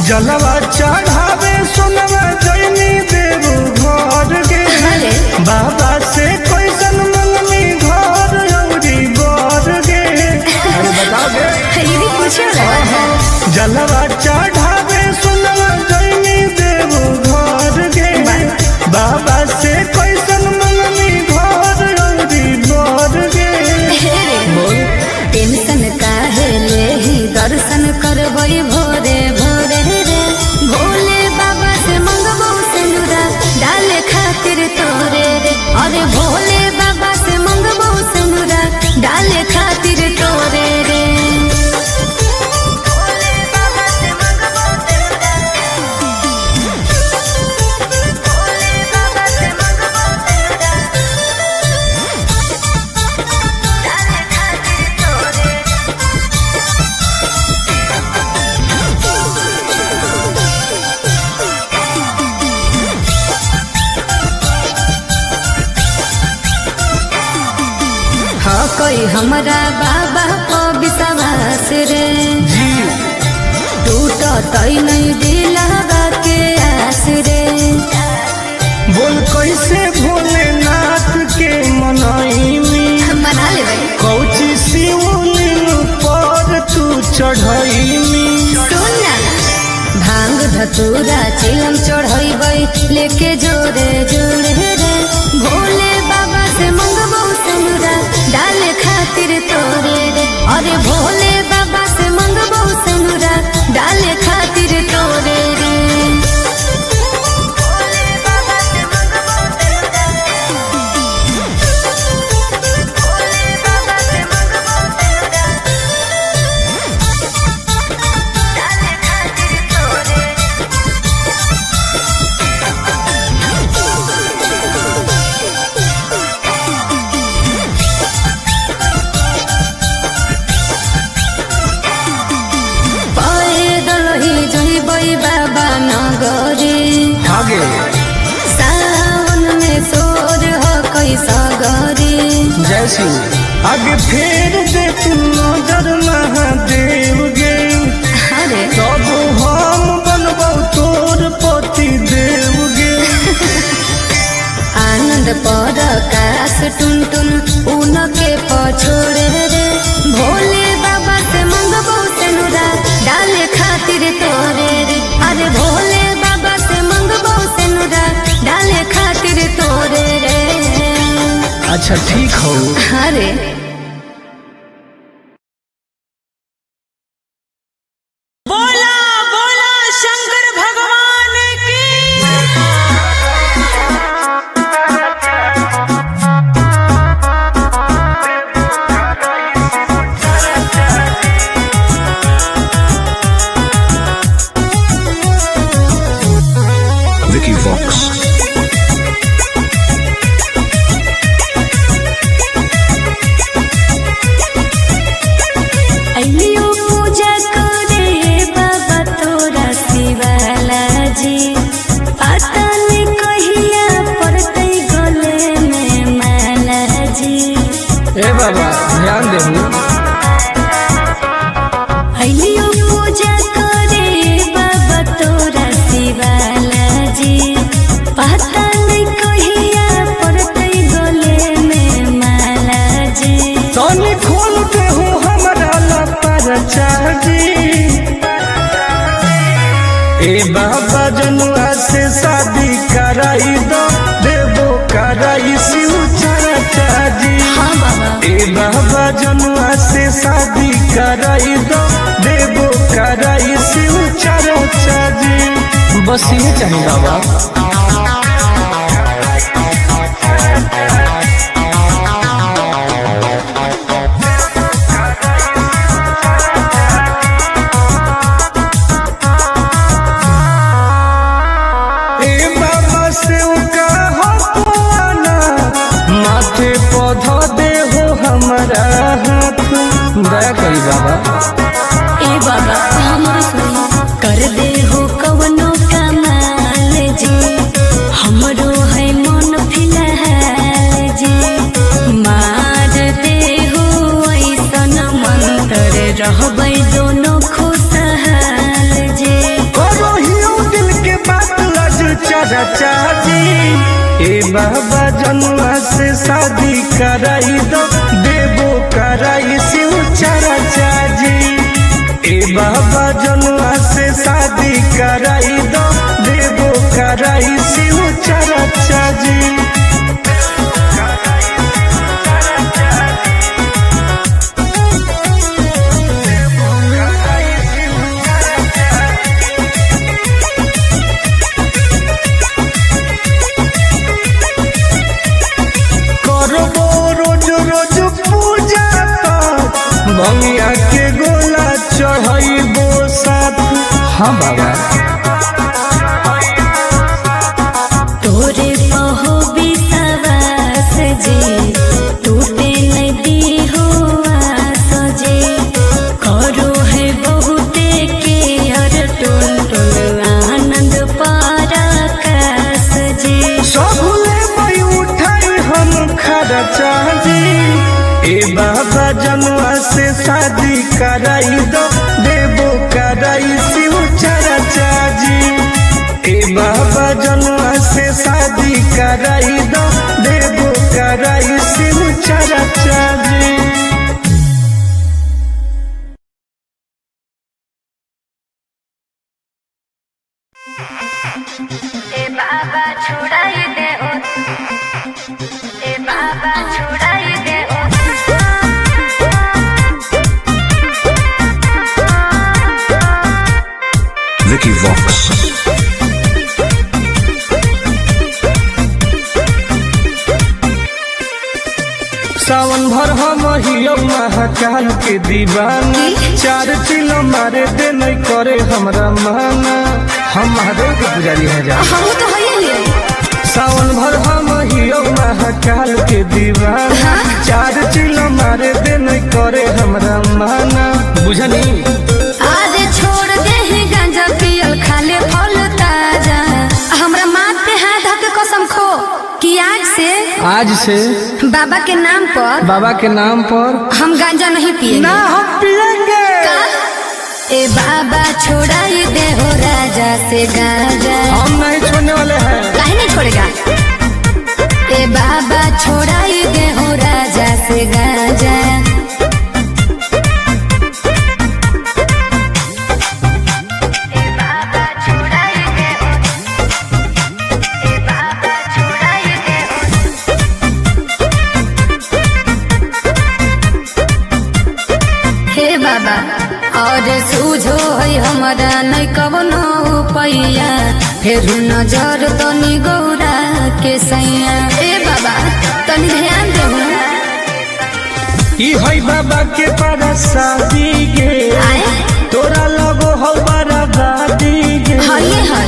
जलवा चढ़ावे सोनवा जैनी देव घर गे। अरे बाबा से कैसन मंगनी घर औरी बर गे। अरे बता दे। ये भी पूछे रहा है। जलवा चढ़ावे सोनवा जैनी देव घर गे। बाबा से कैसन मंगनी घर औरी बर गे। टेंशन काहे लेही दर्शन करबई भोरे भोरे रे भोले बाबा से मंगबो सिंदूरा डाले खातिर तोरे रे। अरे भोले बाबा से मंगबो सिंदूरा डाले खातिर तोरे रे। हाँ कोई हमरा बाबा को विश्वास रे जी टूट तई नहीं दिलावा के आस रे। बोल कैसे भोलेनाथ के मनैनी मना ले भाई कौची शिवलिंग पर तू चढ़ैनी। सुन ना भांग धतूरा चिलम चढ़ैबै लेके जोरे जोरे रे भोले बाबा से मंगबो सिंदूरा डाले खातिर तोरे रे। अरे भोले बाबा से मंगबो सिंदूरा डाले खातिर तोरे रे। पैदल ही जइबै बाबा नगरी आगे सावन में सोर हो कैसा गरी। जय शिव आगे फेर दे तू नजर महादेव गे। अरे तब हम बनबौ तोर पति देव गे। आनंद पर काश टुनटुन उनके पछोड़े रे भोले बाबा से मंगबो सिंदूरा डाले खातिर तोरे रे। अरे भोले बाबा से मंगबो सिंदूरा डाले खातिर तोरे रे। अच्छा ठीक हो। अरे बोला बोला शंकर भगवान की Vicky Vox. ए बाबा ध्यान देहु। अइलियो पूजा करे बाबा तोरा शिवाला जी ए बाबा जनुआ से शादी कराई दो देवो कराई शिव चर्चा जी। हाँ बाबा। ए बाबा जनुआ से शादी कराई दो देवो कराई शिव चर्चा जी। बस ये चाहिए बाबा। माथे पौधा दे हो हमारा हाथ दया करी बाबा। ए बाबा हमरो सुनी कर दे हो कवनो कमाल जी हमरो है मन फिलहाल जी मार दे हो ऐसन मंतर रहबै दोनों खुशहाल जी। करो हियो दिल के बात लज चर्चा जी। ए बाबा जनुआ से शादी कराई दो देवो कराई शिव चर्चा जी। ए बाबा जनुआ से शादी कराई दो देवो कराई शिव चर्चा जी। भंगिया के गोला चढ़ाइबो साथ। हाँ बाबा। तोरे पहो विश्वास जी टूटे नदी हो आस जी करो है बहुते के हर टोल टोल आनंद पराकाश जी। सबले मई उठाई हम खर्चा जी। ए बाबा जनुआ से शादी कराई दो देवो कराई शिव चर्चा जी। ए बाबा जनुआ से शादी कराई दो देवो कराई शिव चर्चा जी। ए बाबा छुड़ाई दे ओ ए बाबा छुड़ाई दे ओ। Vicky Vox. सावन भर हम हियो महाकाल के दीवाना चार चिलो मारे दे नहीं करे हमरा माना। हम महादेव के पुजारी हैं जा। हम तो है सावन भर हम हियो महाकाल के दीवाना चार चिलो मारे दे नहीं करे हमरा माना। बुझनी आज छोड़ दे ही गांजा पियल खाले फल ताजा हमरा माथ पे हाथ धके कसम खो कि आज से बाबा के नाम पर हम गांजा नहीं पिएंगे। ना हम पिएंगे। ए बाबा छोड़ाई दे हो राजा से गांजा। हम नहीं छोड़ने वाले हैं। काहे नहीं छोड़ेगा। ए बाबा छोड़ाई दे हो राजा से गांजा। बाबा और सूझो है हमारा नहीं कवनो पैया फिर नजर तनी गौरा के सैया। ए बाबा तनी ध्यान दो। ई है बाबा के परसादी गे तोरा लगो हो बराबादी गे। हये है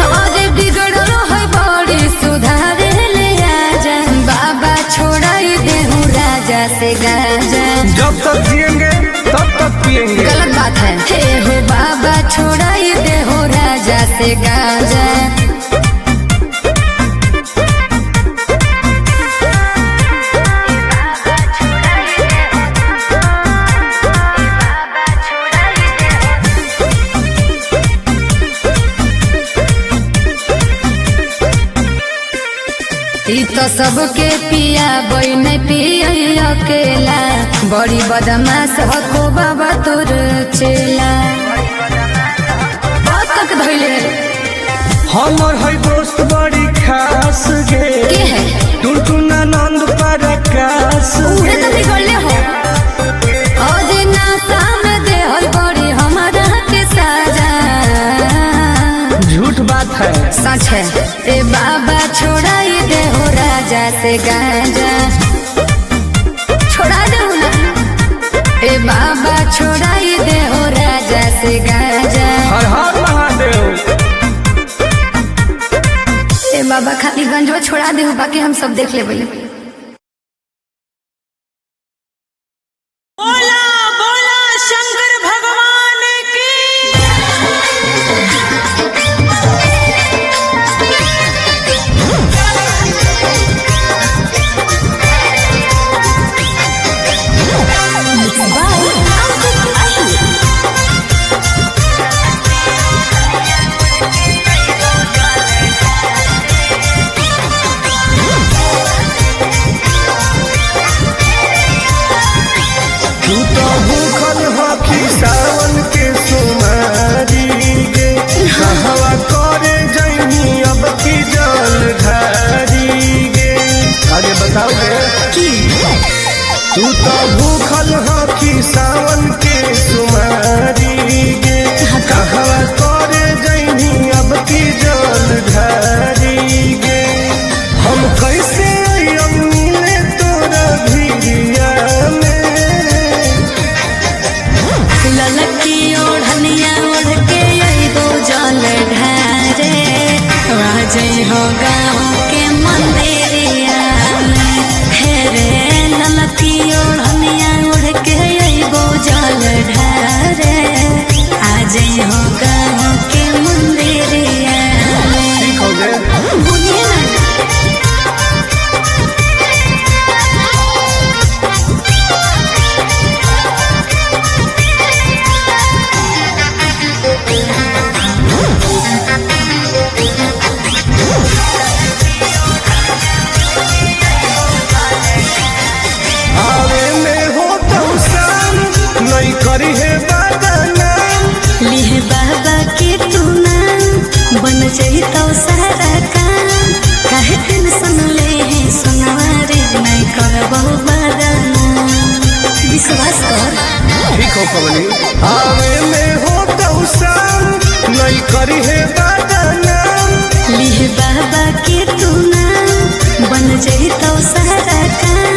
हमारे बिगड़ल है बड़ी सुधार ले आजा। बाबा छोड़ाई दे हूँ राजा से गांजा। जब तक जिएंगे तब तक पिएंगे। गलत बात है। हे हो बाबा छोड़ाई दे हो राजा से गांजा। ई तो सबके पिया बई नहीं पिया अकेला बड़ी बदमाश हको बाबा तोर चेला। हमर है दोस्त बड़ी खास गे के है टुनटुना नंद प्रकाश उहे तो बिगड़ले हो आज नाता में दे होई बड़ी हमारा के साजा झूठ बात है सच है ए बाबा छोड़ाई दे हो राजा से गांजा छोड़ा दे ना ए बाबा छोड़ाई दे हो राजा से गांजा हर हर महादेव ए बाबा खाली गंजवा छोड़ा दे बाकी हम सब देख लेबै बोला बोला शंकर भगवान की तू तो भूखल हकी सावन के सोमारी गे कहवा करे जैनी अब की जल ढारी गे आगे बताओ गे तू तो भूखल हकी सावन के सोमारी गे कहवा करे जैनी अब की जल ढारी गे हम कैसे अइयम मिले तोरा भिड़िया में ललकी ओढ़निया ओढ़ के अइबो जल ढारे राजय हो गाँव के मंदिरिया में हे रे ललकी ओढ़निया ओढ़ के अइबो जल ढारे आजय हो गाँव के मंदिरिया में ठीक हो गए भूलिए ना आवे में हो तो शाम नहीं करी है बदनाम लिहे बाबा के तू नाम बन जाई तो सारा काम काहे टेंशन ले है सुनवारे नहीं करबो बदनाम विश्वास कर ठीक हो कबली आवे में हो तो शाम नहीं करी है बदनाम लिहे बाबा के तू नाम बन जाई तो सारा काम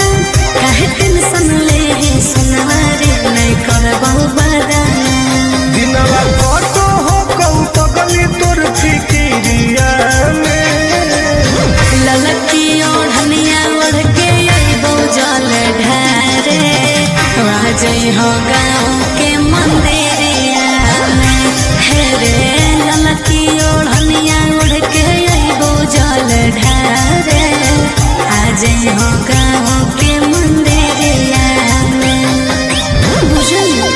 काहे टेंशन ले है सुनवारे नहीं करबो बदनाम दिनवा कतो हो कहूँ पगली तोर फिकिरिया में ललकी ओढ़निया ओढ़ के अइबो जल ढारे राजय हो गाँव के मंदिरिया में हे रे ललकी ओढ़निया ओढ़ के अइबो जल ढारे आजय हो गाँव के मंदिरिया में बुझलिए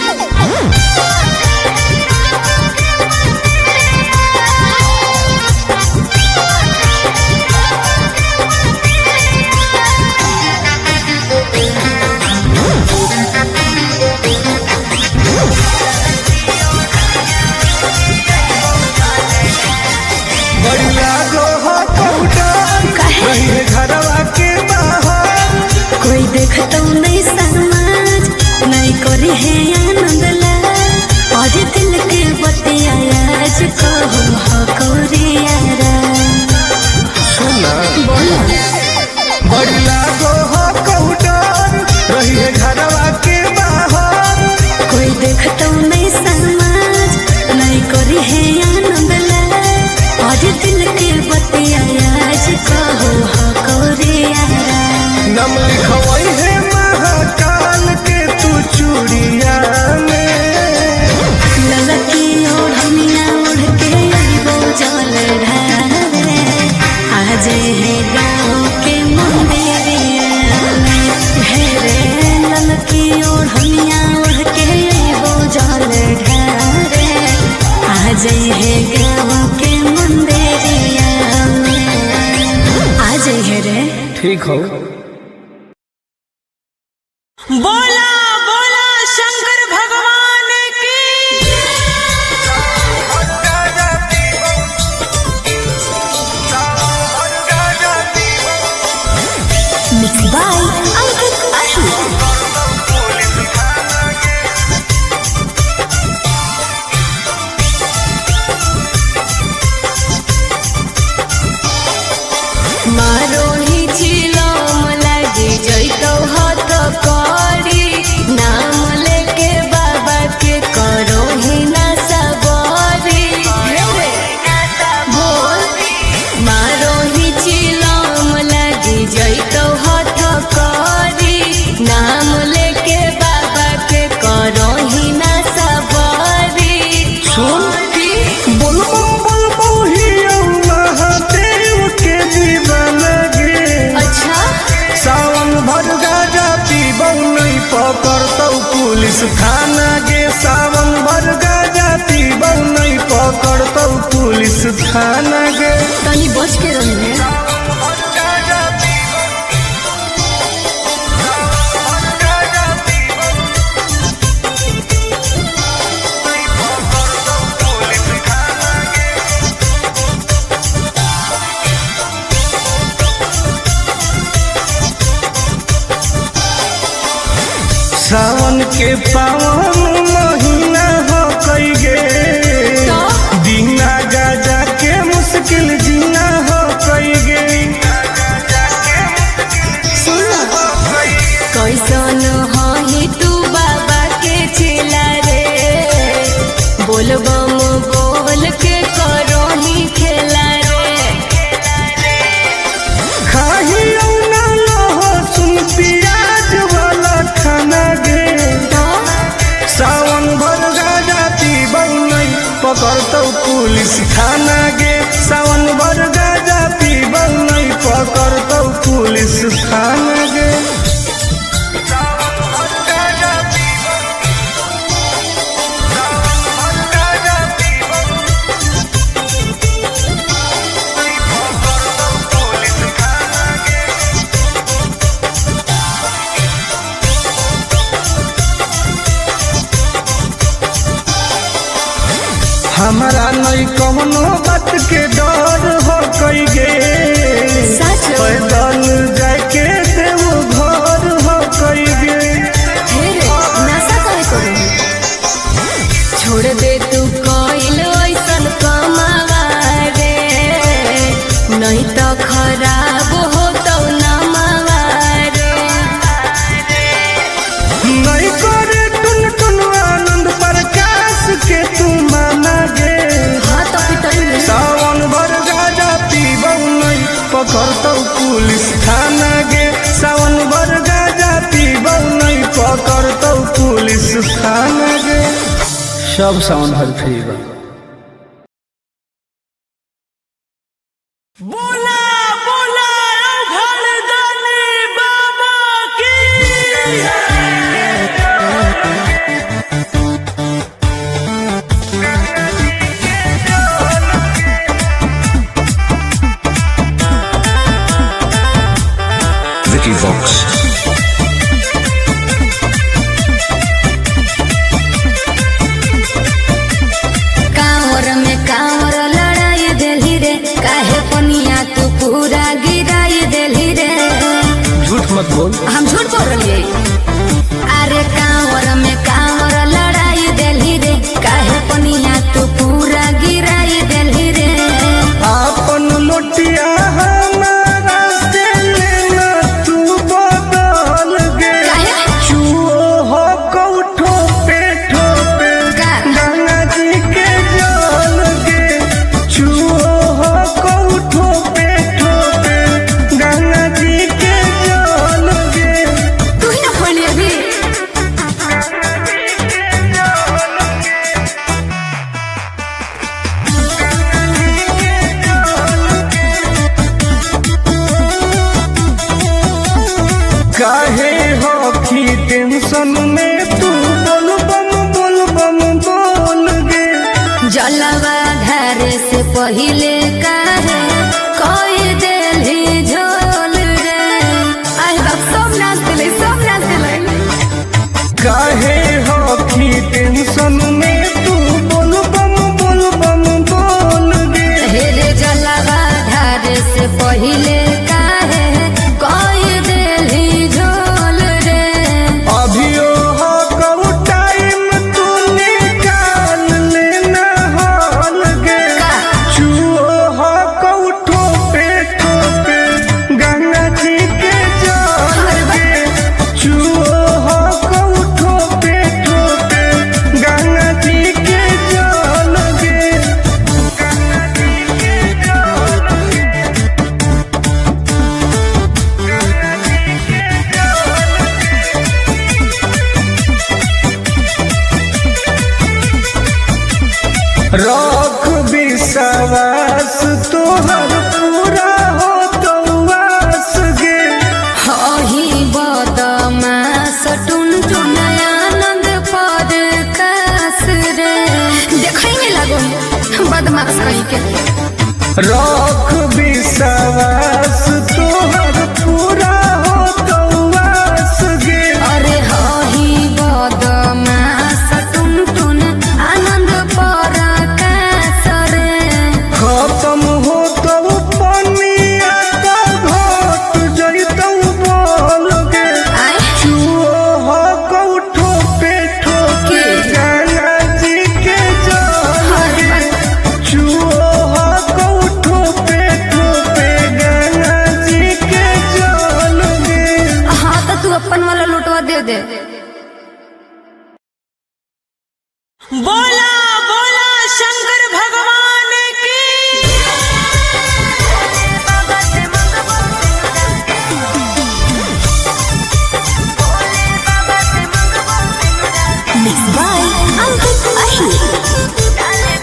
बड़ी लागो हो कौटन रही है घरवा के बाहर कोई देखतो नहीं समाज नहीं करी है आनंद लाल और दिल के बतिया आज कहो हो कोरियारा सुना बोलो बड़ी लागो हो कौटन रही है घरवा के बाहर कोई देखतो नहीं समाज नहीं करी है आनंद लाल और दिल के बतिया आज कहो हो कोरियारा नम लिखवई है महाकाल के तू चूड़िया में ललकी ओढ़निया ओढ़ के अइबो जल ढारे आज है गाँव के मंदिरिया में हे रे ललकी ओढ़निया ओढ़ के अइबो जल ढारे आज है गाँव के मंदिरिया में आज है रे ठीक हो बोला बोला शंकर भगवान की थाना गे सावन भर गाजा पीबौ नहीं पकड़तौ पुलिस थाना गे। तनी बच के रहिए। सावन के पावन महीना हो कई गे दीना गाजा के मुश्किल जीना हो कई गे। कैसन हही तू बाबा के चेला रे बोलबम बोल के करो ही खेला रे। खाही ना हो सुन पियाज वाला खाना गे सावन भर गाजा पीबौ नहीं पकड़तौ पुलिस थाना गे। सावन भर गाजा पीबौ नहीं पकड़तौ पुलिस थाना गे। हमारा नहीं कौनो बात के डर हो कई गे पैदल जाके देव घर हो कई गे। नशा करे करो छोड़ दे तू कोइल ऐसन कमावा रे नहीं तो खराब हो तो नमावा रे। नहीं करे टुन टुन आनंद प्रकाश के तू माना गे। हाँ तो पितरी सावन भर गाजा पीबौ नहीं पकड़तौ पुलिस थाना गे। सावन भर गाजा पीबौ नहीं पकड़तौ पुलिस थाना गे। सब सावन भर फ्री बा। बोला बोला घरदानी बाबा की। Vicky Vox. कांवर में कांवर लड़ाई देली रे काहे पनिया तू पूरा गिराई देली रे। झूठ मत बोल। हम झूठ बोल रही अरे कांवर में कांवर लड़ाई देली रे काहे पनिया तू पूरा गिराई देली रे। आपन लोटिया हमारा से लेना तू बदल गे। चूहो हो कौठो पे ठोपे गंगा जी के जल गे। चूहो हो कौठो पे ठोपे गंगा जी के जल गे। तू ही ना खोली अभी काहे हो की टेंशन में तू बोल बम बोल गे। जलवा धारे से पहिले काहे कोई देली झोल रे। आई बाप सब नाच दिले सब नाच दिले। काहे हो की टेंशन में तू बोल बम बोल गे। हेरे जलवा धारे से पहिले काहे कोई देली झोल रे। अभियो हो कऊ टाइम तू निकाल लेना हाल गे। चूहो हो कऊ ठोपे ठोपे गंगा जी के जल गे। चूहो हो कऊ ठोपे ठोपे गंगा जी के जल गे। रख विश्वास तोहर पूरा हो तो वास गे। हही बदमास टुन टुन आनंद एगो बदमाश कहीं के रख विश्वास तोहर पूरा हो कौवास गे। अरे हही बदमाश टुन टुन आनंद पर रे खत्म हो तो पनिया तो घट जइतौ बोल गे। आय चुओ हो कौठो पे ठोके गंगा जी के जल गे। चुओ हो कौठो पे ठोके गंगा जी के जल गे। हाँ तो तू अपन वाला लुटवा दे बोला बोला शंकर भगवान की Mixed by Ankit Ahir.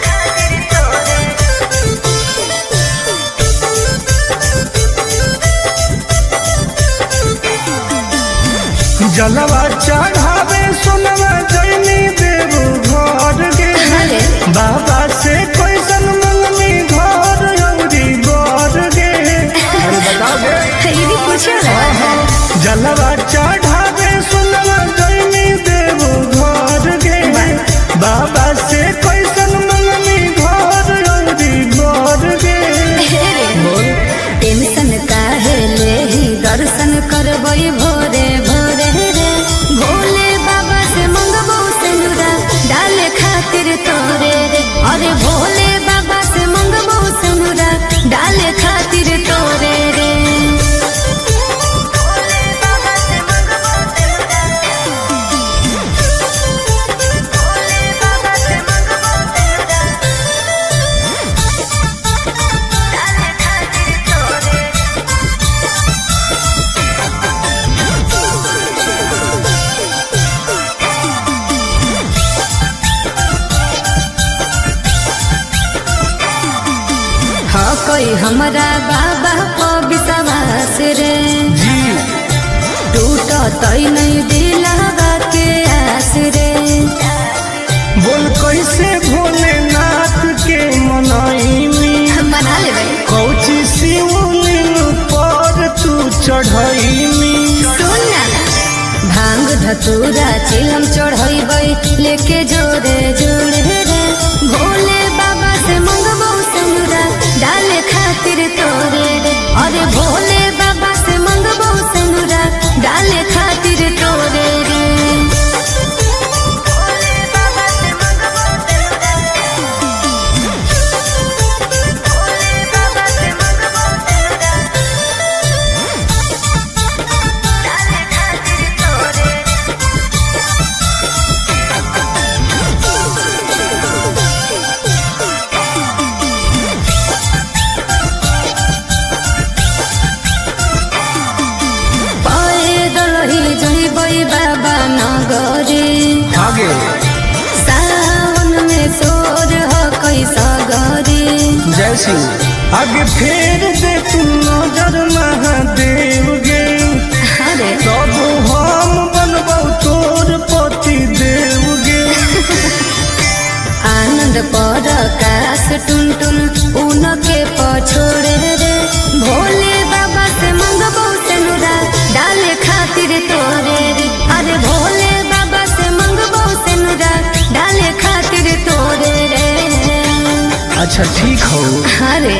जलवा चढ़ावे सुनवा जैनी देव घर गे। अरे बाबा से कैसन मंगनी घर औरी बर गे। अरे बताओ गे। ये भी पूछो ना जलवा चढ़ावे सुनवा जैनी देव घर गे। बाबा से कैसन मंगनी घर औरी बर गे। टेंशन काहे ले दर्शन करबई भोरे भोरे रे भोले बाबा से मंगबो सिंदूरा डाले खातिर तोरे रे। अरे भोले बाबा से मंगबो सिंदूरा डाले खातिर तोरे रे हाँ कोई हमारा बाबा को विश्वास रे जी टूट तई नहीं दिलावा के आस रे बोल कैसे भोलेनाथ के मनाई मना ले भाई कौची शिवलिंग पर तू चढ़ैनी। सुन ना भांग धतूरा चिलम चढ़ैबै लेके जोरे जोरे रे भोले बाबा से मंगबो सिंदूरा डाले खातिर तोरे रे। अरे भोले बाबा से मंगबो सिंदूरा डाले खातिर तोरे रे पैदल ही जइबै बाबा नगरी आगे सावन में सोर हो कैसा गरी जय सिंह आगे फेर दे तू नजर महादेव गे। अरे तब हम बनबौ तोर पति देव गे। आनंद पर काश टुन टुन उनके पछोड़े रे भोले बाबा से मंगबो सिंदूरा डाले खातिर तोरे रे। अरे भोले बाबा से मंगबो सिंदूरा डाले खातिर तोरे रे अच्छा ठीक हो। अरे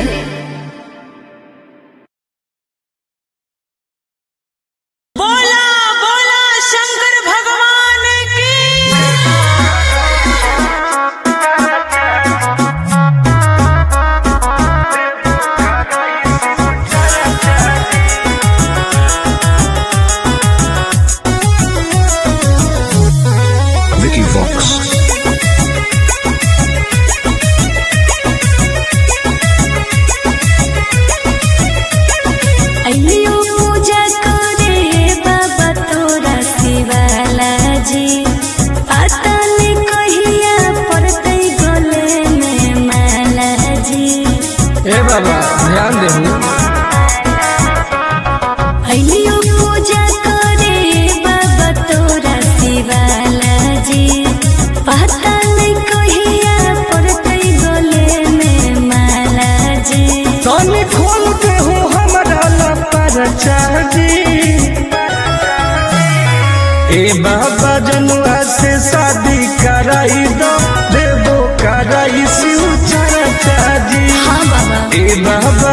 बोला बोला शंकर भगवान की Vicky Vox. अइयो पूजा करे बाबा तोरा शिवाला जी पता नहीं कहिया पड़तै गले में माला जी। ए बाबा ध्यान देहू। अइयो पूजा करे बाबा तोरा शिवाला जी पता नहीं कहिया पड़तै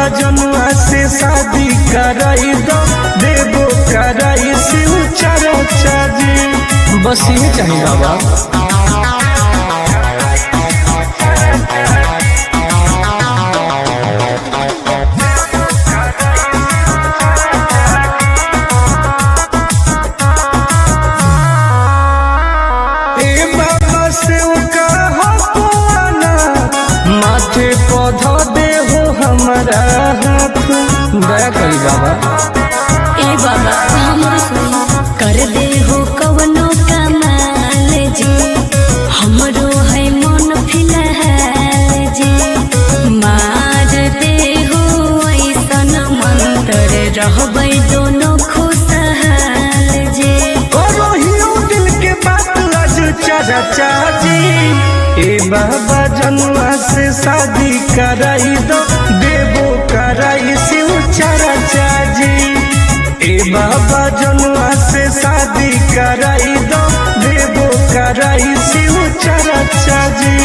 बाबा जनुआ से शादी कराई दो देवो कराई शिव चर्चा जी। बस ये चाहिए बाबा। पौधा दे हो हमारा हाथ दया करी बाबा। ए बाबा हमर सुनी कर दे हो कवनो कमाल जी, हमरो है मन फिलहाल जी। मार दे हो ऐसन मंत्र रहबै दोनों खुशहाल जी। करो हियो दिल के बात आज चाचा जी। ए बाबा जनुआ से शादी कराई दो देवो कराई शिव चर्चा जी। ए बाबा जनुआ से शादी कराई दो देवो कराई शिव चर्चा जी।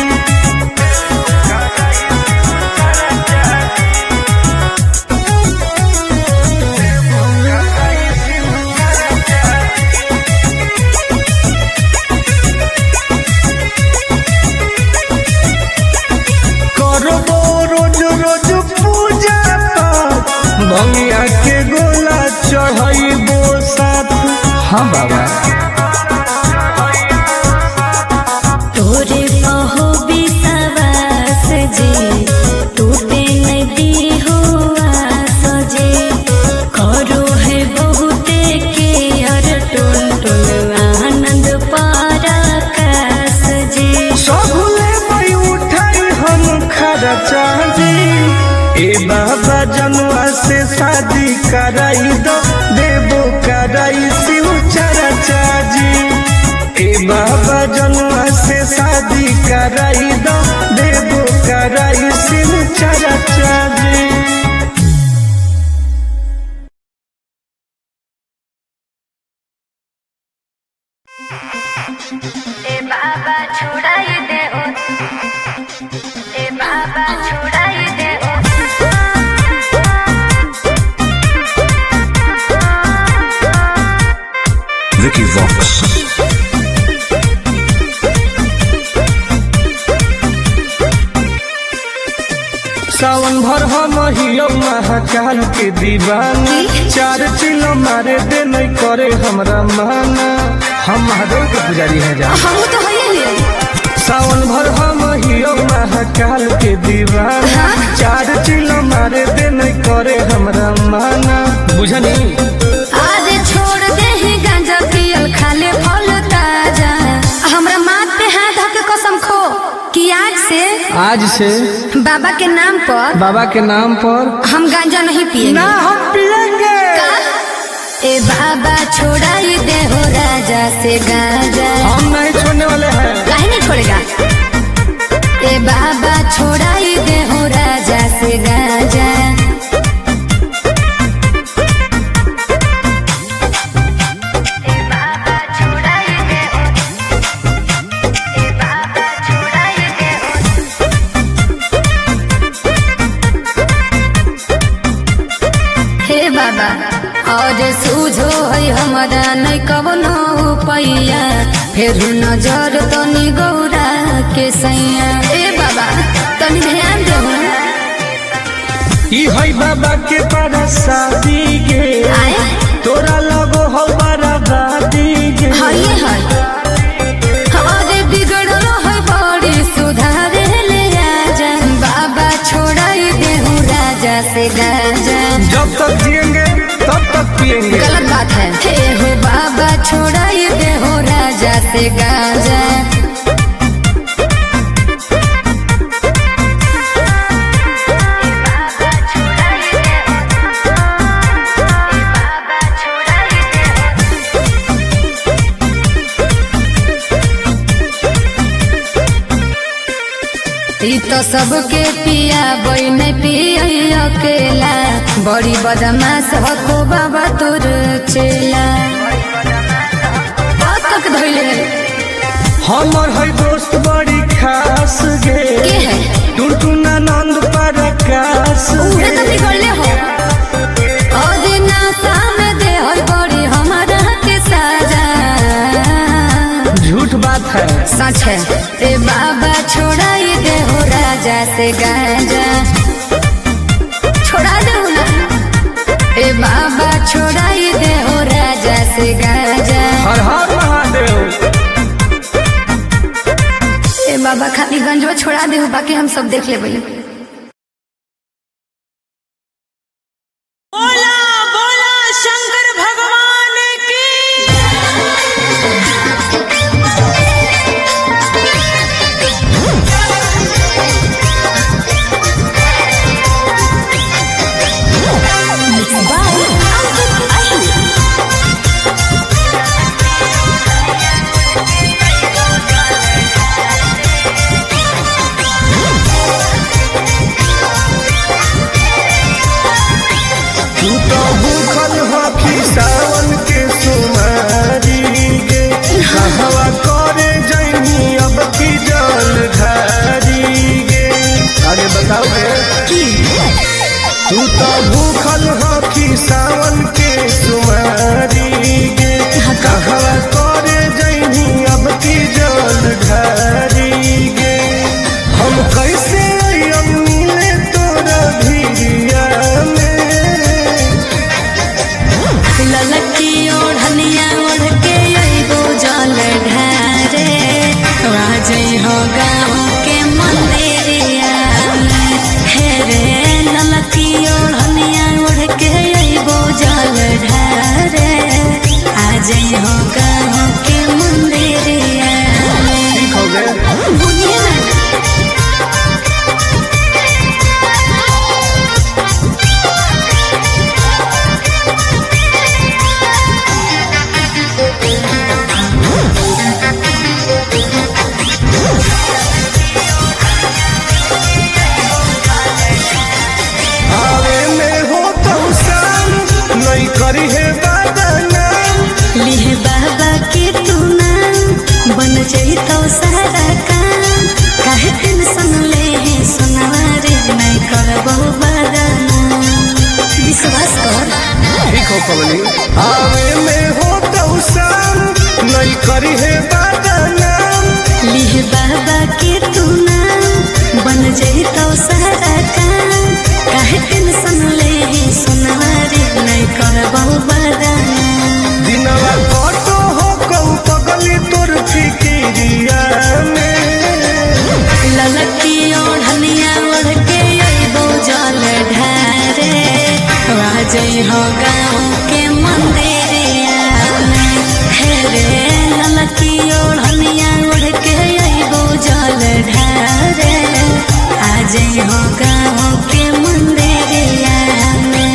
भंगिया के गोला चढ़ाइबो साथ। हाँ बाबा तोरे कहो विश्वास जी, टूटे नदी हो आस जी। करो है बहुते के अर टुन टुन आनंद पराकाश जी। सबले मई उठाई हम खर्चा जी। ए बाबा जनुआ से शादी कराई दो देवो कराई शिव चर्चा जी। ए बाबा जनुआ से शादी कराई दो देवो कराई शिव चर्चा जी। ए बाबा छुड़ाई दे ओ, ए बाबा छुड़ाई दे ओ। Vicky Vox. सावन भर हम हियो महाकाल के दीवाना। चार चिलो मारे दे नहीं करे हमरा माना। हम महादेव के पुजारी हैं जा। हम तो है सावन भर हम हियो महाकाल के दीवाना। चार चिलो मारे दे नहीं करे हमरा माना। बुझनी आज छोड़ दे ही गांजा पियल खाले फल ताजा। हमरा माथ पे हाथ धके कसम खो कि आज से बाबा के नाम पर हम गांजा नहीं पिएंगे। ना हम पिएंगे। ए बाबा छोड़ाई दे हो राजा से गांजा। हम नहीं छोड़ने वाले हैं। काहे नहीं छोड़ेगा। ए बाबा छोड़ाई दे हो राजा से गांजा। और सूझो है हमारा नहीं कवनो पैया, फिर नजर तनी गौरा के सैया। ए बाबा तनी ध्यान दो। ई है बाबा के पारा शादी गे, तोरा लगो हो बराबादी गे। है अरे बिगड़लो है बड़ी सुधारे ले आजा। बाबा छोड़ाई दे हूँ राजा से गाजा। जब तक जिएंगे तब तक पिएंगे। गलत बात है। हे हो बाबा छोड़ाई दे हो राजा से गाजा। तो सबके पिया बई नहीं पिया अकेला, बड़ी बदमाश हो बाबा तोर चेला। तक धोइले हमर है दोस्त बड़ी खास गे, के है टुनटुना नंद प्रकाश गे। अच्छा ए बाबा छोड़ाई दे हो राजा से गांजा, छोड़ा दे ना ए बाबा छोड़ाई दे हो राजा से गांजा। हर हर महादेव। ए बाबा खाली गंजवा छोड़ा दे हो, बाकी हम सब देख ले भाई। बोला बोला शंकर भगवान की। तू तो भूखल हकी सावन के सुमारी गे, कहवा करे जैनी अब की जल ढारी गे। आगे बताओ गे। तू तो भूखल हकी सावन के सुमारी गे, कहवा करे जैनी अब की जल ढारी गे। हम कैसे अइयम मिले तोरा भिरिया में। ललकी ओढ़निया ओढ़ के अइबो जल ढारे, राजई हो गाँव के मंदिरिया में। हे रे ललकी ओढ़निया ओढ़ के अइबो जल ढारे, आजई हो गाँव के मंदिरिया में। ठीक हो गए। बुझिए ना आवे में हो तो शाम नहीं करी है बदनाम। लिहे बाबा के तू नाम, बन जइतो सारा काम। काहे टेंशन ले है सुनवारे, नहीं करबो बदनाम। विश्वास कर ठीक हो कवली। आवे में हो तो शाम नहीं करी है बदनाम। लिहे बाबा के तू नाम, बन जइतो सारा काम। काहे टेंशन ले है सुनवारे, नहीं करबो बदनाम। दिनवा कटो हो कऊ पगली तोर फिकिरिया में। ललकी ओढ़निया ओढ़ के अइबो जल ढारे, राजई हो गाँव के मंदिरिया में। हे रे ललकी ओढ़निया ओढ़ के अइबो जल ढारे, आजई हो गाँव के मंदिरिया में।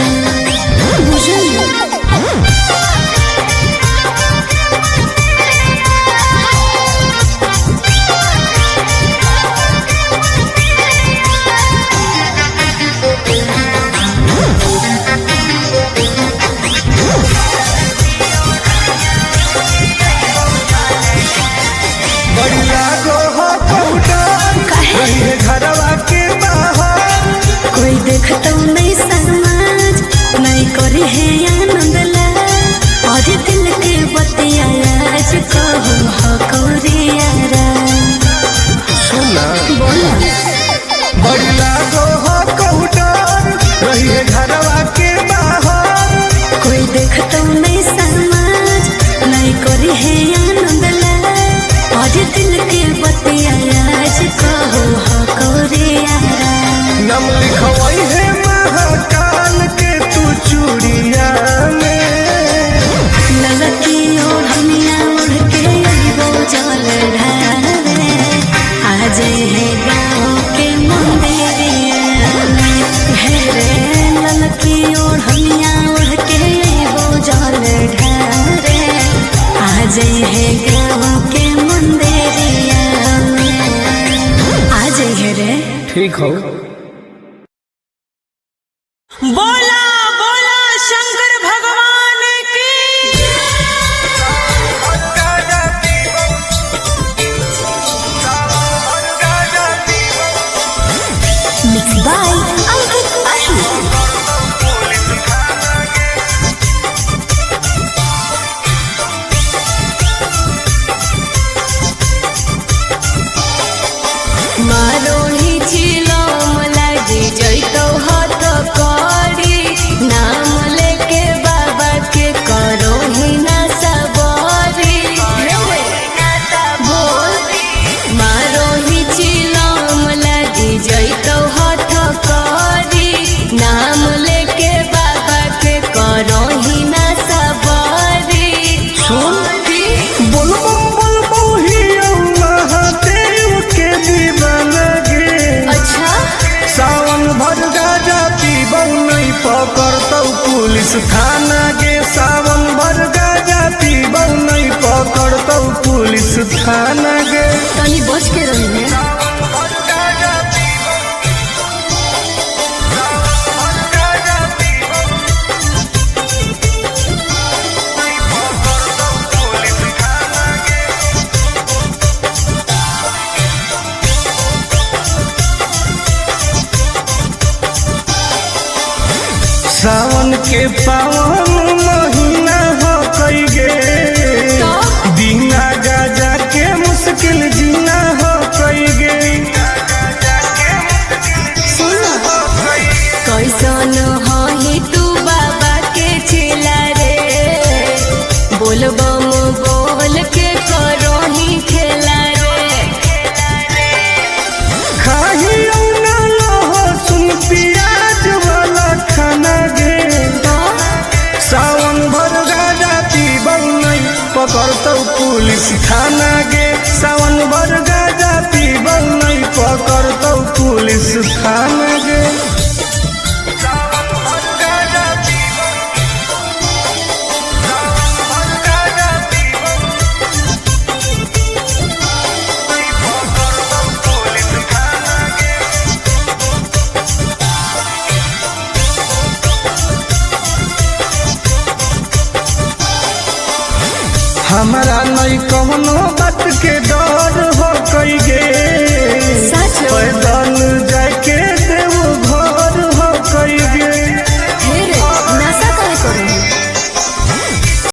बुझलिए बड़ी लागो हो पौडर रही है घरवा के बाहर। कोई देखतो नहीं समाज, नहीं करी है आनंद लाज। और दिल के बतिया आज कहू हो कौरियारा। सुना बोला बड़ी लागो हो पौडर रही है घरवा के बाहर। कोई देखतो नहीं समाज, नहीं करी है आनंद लाज। और दिल के बतिया आज कहू हो कौरियारा। नाम लिखवाई है महाकाल के तू चूड़िया में। ललकी ओढ़निया ओढ़ के अइबो जल ढारे, आज है गाँव के मंदिरिया में। हे रे ललकी ओढ़निया ओढ़ के अइबो जल ढारे, आज है गाँव के मंदिरिया में। आज है रे ठीक हो। बोला बोला शंकर भगवान की। Mix by Ankit Ahir. Police थाना गे सावन भर गाजा पीबौ नहीं पकड़तौ पुलिस थाना गे। तनी बच के रही है। सावन के पावन महीना हो कई गे, बिना गाजा के मुश्किल जीना हो कई गे। कैसन हो तू बाबा के चेला रे, बोल बम बोल के करो ही खेला रे। खाही ना लहो सुन प्याज वाला खाना गे, सावन भर गाजा पीबौ नहीं पकड़तौ पुलिस थाना गे। सावन भर गाजा पीबौ नहीं पकड़तौ पुलिस थाना गे। हमारा नहीं कवनो